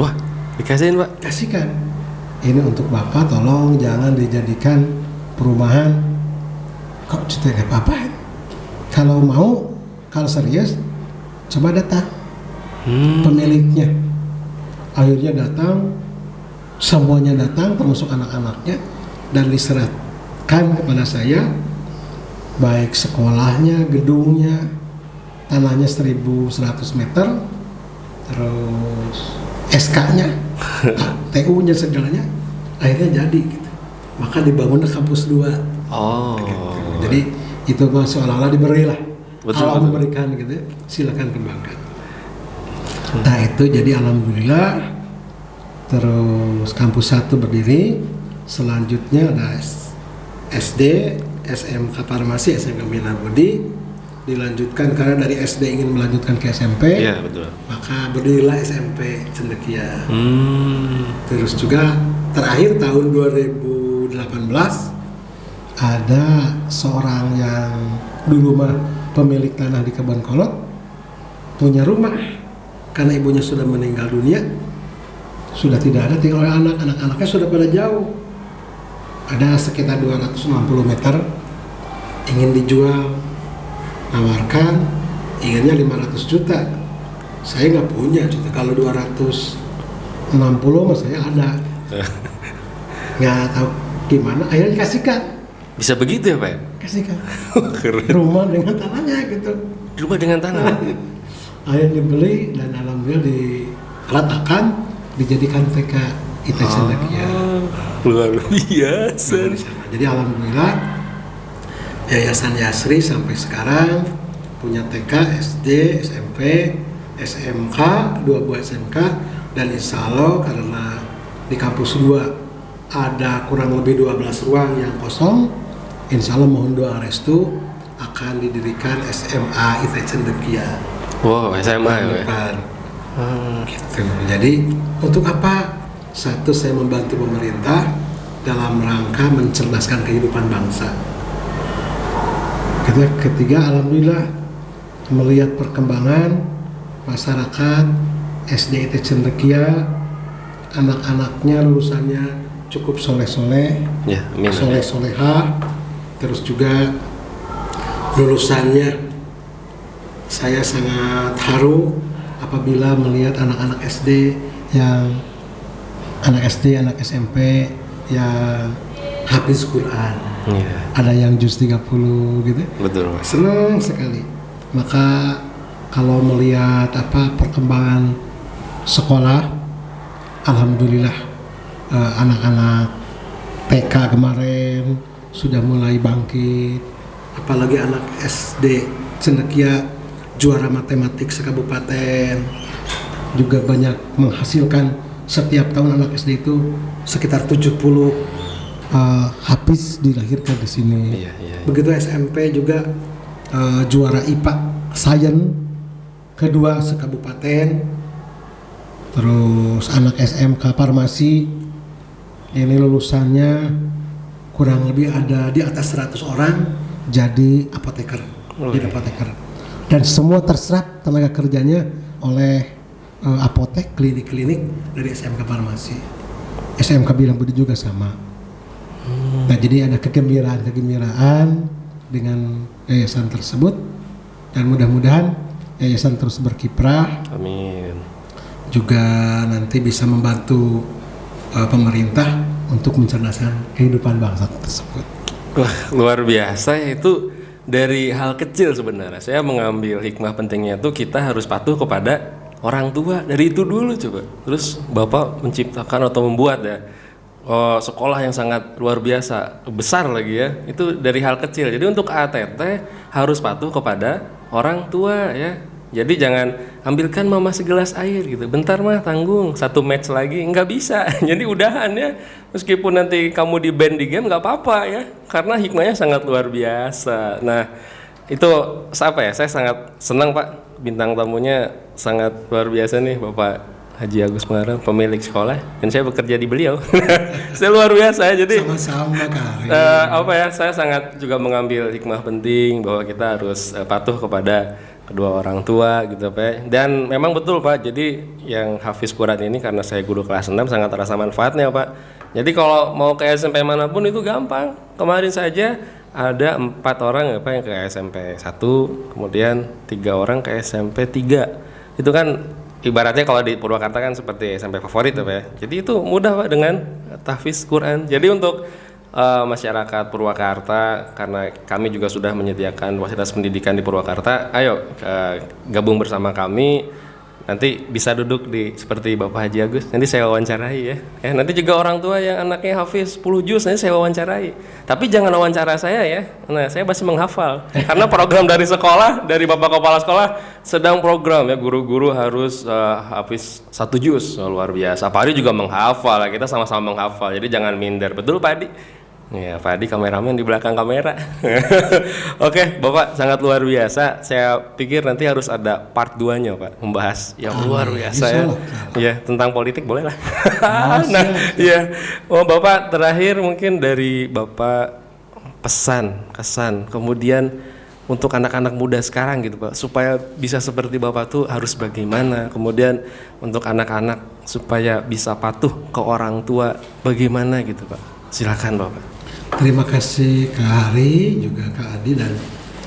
Wah, dikasihin Pak? Kasihkan. Ini untuk Bapak, tolong jangan dijadikan perumahan. Kok juta nggak apa-apa? Kalau mau, kalau serius, coba datang pemiliknya. Akhirnya datang, semuanya datang, termasuk anak-anaknya, dan diserahkan kepada saya, baik sekolahnya, gedungnya, tanahnya 1.100 meter, terus SK-nya, TU-nya segalanya, akhirnya jadi gitu. Maka dibangunlah kampus 2. Oh. Gitu. Jadi itu mah seolah-olah diberilah. Allah Betul. memberikan gitu, silakan kembangkan. Nah itu jadi alhamdulillah. Terus kampus 1 berdiri, selanjutnya ada SD, SMK Farmasi, SMK Bina Budi, dilanjutkan karena dari SD ingin melanjutkan ke SMP. Iya betul. Maka berdirilah SMP Cendekia. Terus juga terakhir tahun 2018 ada seorang yang dulu mah pemilik tanah di Kebon Kolot punya rumah karena ibunya sudah meninggal dunia, sudah tidak ada, tinggal oleh anak-anaknya sudah pada jauh. Ada sekitar 260 meter, ingin dijual, nawarkan, inginnya 500 juta. Saya nggak punya, juta. Kalau 260 mas saya ada. Nggak tahu gimana, akhirnya dikasihkan. Bisa begitu ya Pak ya? Kasihkan. Keren. Rumah dengan tanahnya gitu. Rumah dengan tanah. Akhirnya dibeli dan alhamdulillah diratakan, dijadikan TK IT Cendekia. Luar biasa. Jadi alhamdulillah Yayasan Yasri sampai sekarang punya TK, SD, SMP, SMK, 2 buah SMK, dan insya Allah karena di kampus 2 ada kurang lebih 12 ruang yang kosong, insya Allah mohon doa restu akan didirikan SMA IT Cendekia. Wow, SMA ya Pak? Depan. Gitu. Jadi untuk apa? Satu, saya membantu pemerintah dalam rangka mencerdaskan kehidupan bangsa. Ketiga, alhamdulillah melihat perkembangan masyarakat SD IT Cendekia, anak-anaknya lulusannya cukup soleh-soleh, Ya, amin. soleh-soleha, terus juga lulusannya saya sangat haru apabila melihat anak-anak SD, anak SMP yang habis Quran. Iya. Ada yang juz 30 gitu. Betul Mas. Senang sekali. Maka kalau melihat perkembangan sekolah, alhamdulillah anak-anak TK kemarin sudah mulai bangkit. Apalagi anak SD Cendekia juara matematik sekabupaten, juga banyak menghasilkan setiap tahun anak SD itu sekitar 70 habis dilahirkan di sini. Iya. Begitu SMP juga juara IPA Sains kedua sekabupaten. Terus anak SMK Farmasi ini lulusannya kurang lebih ada di atas 100 orang jadi apoteker. Jadi apoteker. Dan semua terserap tenaga kerjanya oleh apotek, klinik-klinik dari SMK Farmasi. SMK Bilang Budi juga sama. Nah, jadi ada kegembiraan dengan yayasan tersebut, dan mudah-mudahan yayasan terus berkiprah. Amin. Juga nanti bisa membantu pemerintah untuk mencerdaskan kehidupan bangsa tersebut. Wah, luar biasa ya, itu dari hal kecil sebenarnya. Saya mengambil hikmah pentingnya itu kita harus patuh kepada orang tua, dari itu dulu coba. Terus Bapak menciptakan atau membuat ya sekolah yang sangat luar biasa, besar lagi ya. Itu dari hal kecil. Jadi untuk ATT harus patuh kepada orang tua ya. Jadi jangan ambilkan mama segelas air gitu. Bentar mah tanggung, 1 match lagi nggak bisa. Jadi udahan ya. Meskipun nanti kamu di ban di game nggak apa-apa ya. Karena hikmahnya sangat luar biasa. Nah itu apa ya? Saya sangat senang Pak. Bintang tamunya sangat luar biasa nih Bapak Haji Agus Pengarap, pemilik sekolah, dan saya bekerja di beliau. Saya luar biasa ya. Jadi Sama-sama Karim. saya sangat juga mengambil hikmah penting bahwa kita harus patuh kepada kedua orang tua gitu Pak. Dan memang betul Pak, jadi yang hafiz Quran ini karena saya guru kelas 6 sangat terasa manfaatnya Pak. Jadi kalau mau ke SMP manapun itu gampang. Kemarin saja ada 4 orang ya Pak yang ke SMP 1, kemudian 3 orang ke SMP 3. Itu kan ibaratnya kalau di Purwakarta kan seperti SMP favorit ya Pak ya. Jadi itu mudah Pak dengan tahfiz Quran. Jadi untuk masyarakat Purwakarta, karena kami juga sudah menyediakan fasilitas pendidikan di Purwakarta, ayo gabung bersama kami. Nanti bisa duduk di seperti Bapak Haji Agus, nanti saya wawancarai ya. Nanti juga orang tua yang anaknya hafiz 10 juz nanti saya wawancarai. Tapi jangan wawancara saya ya. Nah, saya masih menghafal. Karena program dari sekolah, dari Bapak Kepala Sekolah sedang program ya, guru-guru harus hafiz 1 juz. Luar biasa. Pak Adi juga menghafal, kita sama-sama menghafal. Jadi jangan minder. Betul Pak Adi? Ya, Pak Adi kameramen di belakang kamera. Oke, Bapak sangat luar biasa. Saya pikir nanti harus ada part 2-nya, Pak, membahas yang luar biasa ya. Ya, tentang politik boleh lah. Nah, ya. Oh, Bapak terakhir mungkin dari Bapak pesan, kesan, kemudian untuk anak-anak muda sekarang gitu Pak, supaya bisa seperti Bapak tuh harus bagaimana? Kemudian untuk anak-anak supaya bisa patuh ke orang tua bagaimana gitu Pak? Silakan Bapak. Terima kasih Kak Hari, juga Kak Adi dan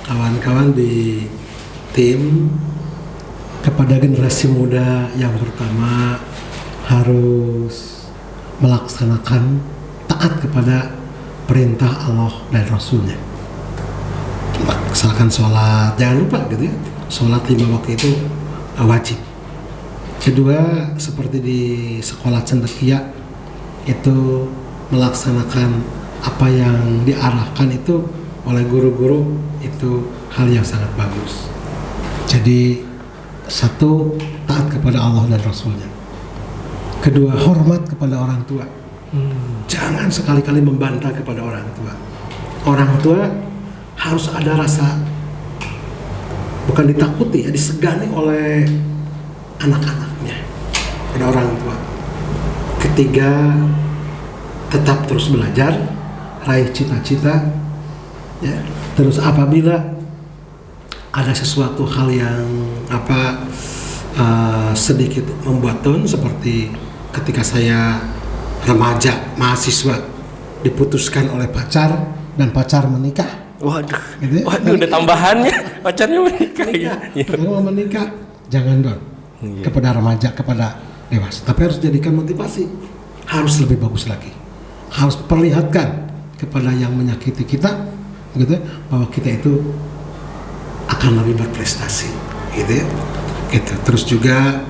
kawan-kawan di tim. Kepada generasi muda, yang pertama harus melaksanakan taat kepada perintah Allah dan Rasulnya. Melaksanakan sholat, jangan lupa gitu ya, sholat 5 waktu itu wajib. Kedua, seperti di sekolah cendekia itu melaksanakan apa yang diarahkan itu oleh guru-guru, itu hal yang sangat bagus. Jadi satu, taat kepada Allah dan Rasulnya. Kedua, hormat kepada orang tua. Jangan sekali-kali membantah kepada orang tua. Orang tua harus ada rasa, bukan ditakuti ya, disegani oleh anak-anaknya pada orang tua. Ketiga, tetap terus belajar, raih cita-cita ya. Terus apabila ada sesuatu hal yang sedikit membuat down, seperti ketika saya remaja mahasiswa diputuskan oleh pacar dan pacar menikah. Waduh, Gitu ya? waduh udah tambahannya pacarnya menikah. Mau menikah, jangan down kepada remaja, kepada dewasa. Tapi harus jadikan motivasi, harus lebih bagus lagi. Harus perlihatkan kepada yang menyakiti kita, gitu ya, bahwa kita itu akan lebih berprestasi, gitu ya. Gitu. Terus juga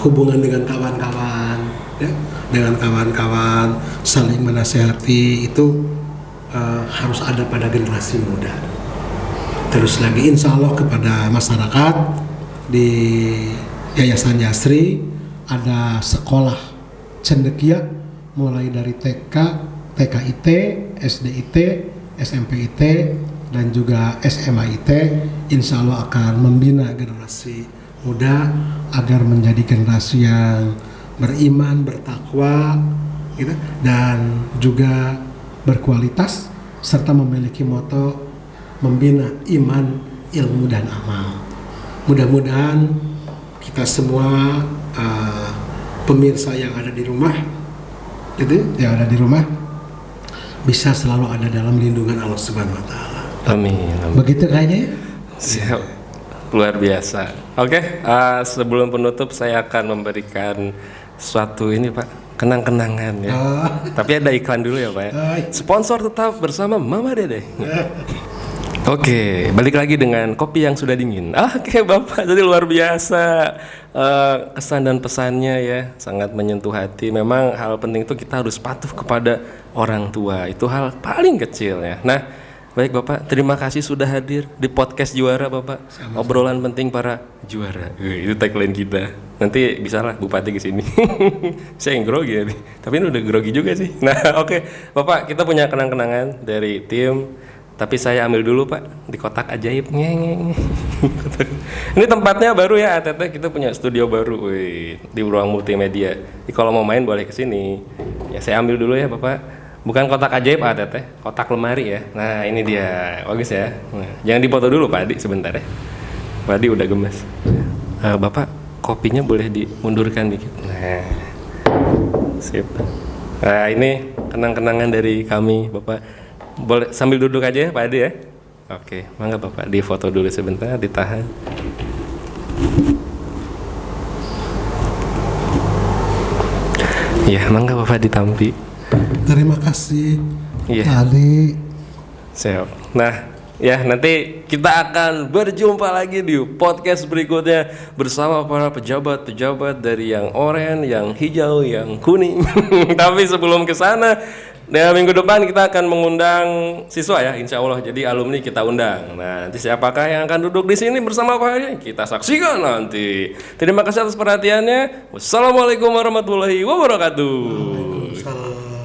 hubungan dengan kawan-kawan, ya, dengan kawan-kawan saling menasehati itu harus ada pada generasi muda. Terus lagi insya Allah kepada masyarakat, di Yayasan Yasri ada sekolah cendekia mulai dari TK, TKIT, SDIT, SMPIT, dan juga SMAIT. Insya Allah akan membina generasi muda agar menjadi generasi yang beriman, bertakwa, gitu, dan juga berkualitas, serta memiliki moto membina iman, ilmu, dan amal. Mudah-mudahan kita semua pemirsa yang ada di rumah, gitu, yang ada di rumah bisa selalu ada dalam lindungan Allah Subhanahu Wa Taala. Amin. Begitu kayaknya ya? Siap. Luar biasa. Oke, sebelum penutup saya akan memberikan suatu ini Pak, kenang-kenangan ya. Tapi ada iklan dulu ya Pak ya. Sponsor tetap bersama Mama Dede. Oke, balik lagi dengan kopi yang sudah dingin. Oke Bapak, jadi luar biasa kesan dan pesannya ya, sangat menyentuh hati. Memang hal penting itu kita harus patuh kepada orang tua, itu hal paling kecil ya. Nah, baik Bapak, terima kasih sudah hadir di podcast Juara Bapak. Obrolan penting para juara. Itu tagline kita. Nanti bisalah Bupati ke sini. Saya yang grogi ya nih. Tapi ini udah grogi juga sih. Nah, oke. Bapak, kita punya kenang-kenangan dari tim. Tapi saya ambil dulu Pak di kotak ajaib. Ini tempatnya baru ya ATT, kita punya studio baru di ruang multimedia. Jadi kalau mau main boleh ke sini. Ya saya ambil dulu ya Bapak. Bukan kotak ajaib ATT, kotak lemari ya. Nah ini dia, bagus ya. Nah, jangan dipoto dulu Pak Adi sebentar ya. Pak Adi udah gemes. Bapak kopinya boleh dimundurkan dikit. Nah, sip. Nah ini kenang-kenangan dari kami Bapak. Boleh sambil duduk aja ya Pak Adi ya. Oke, mangga Bapak di foto dulu sebentar, ditahan. Ya, mangga Bapak ditampi. Terima kasih Iya. Adi. Siap. Nah, ya nanti kita akan berjumpa lagi di podcast berikutnya bersama para pejabat-pejabat dari yang oranye, yang hijau, yang kuning. Tapi sebelum ke sana, minggu depan kita akan mengundang siswa ya, insya Allah. Jadi alumni kita undang. Nah, nanti siapakah yang akan duduk di sini bersama Pak Hari? Kita saksikan nanti. Terima kasih atas perhatiannya. Wassalamualaikum warahmatullahi wabarakatuh. Waalaikumsalam.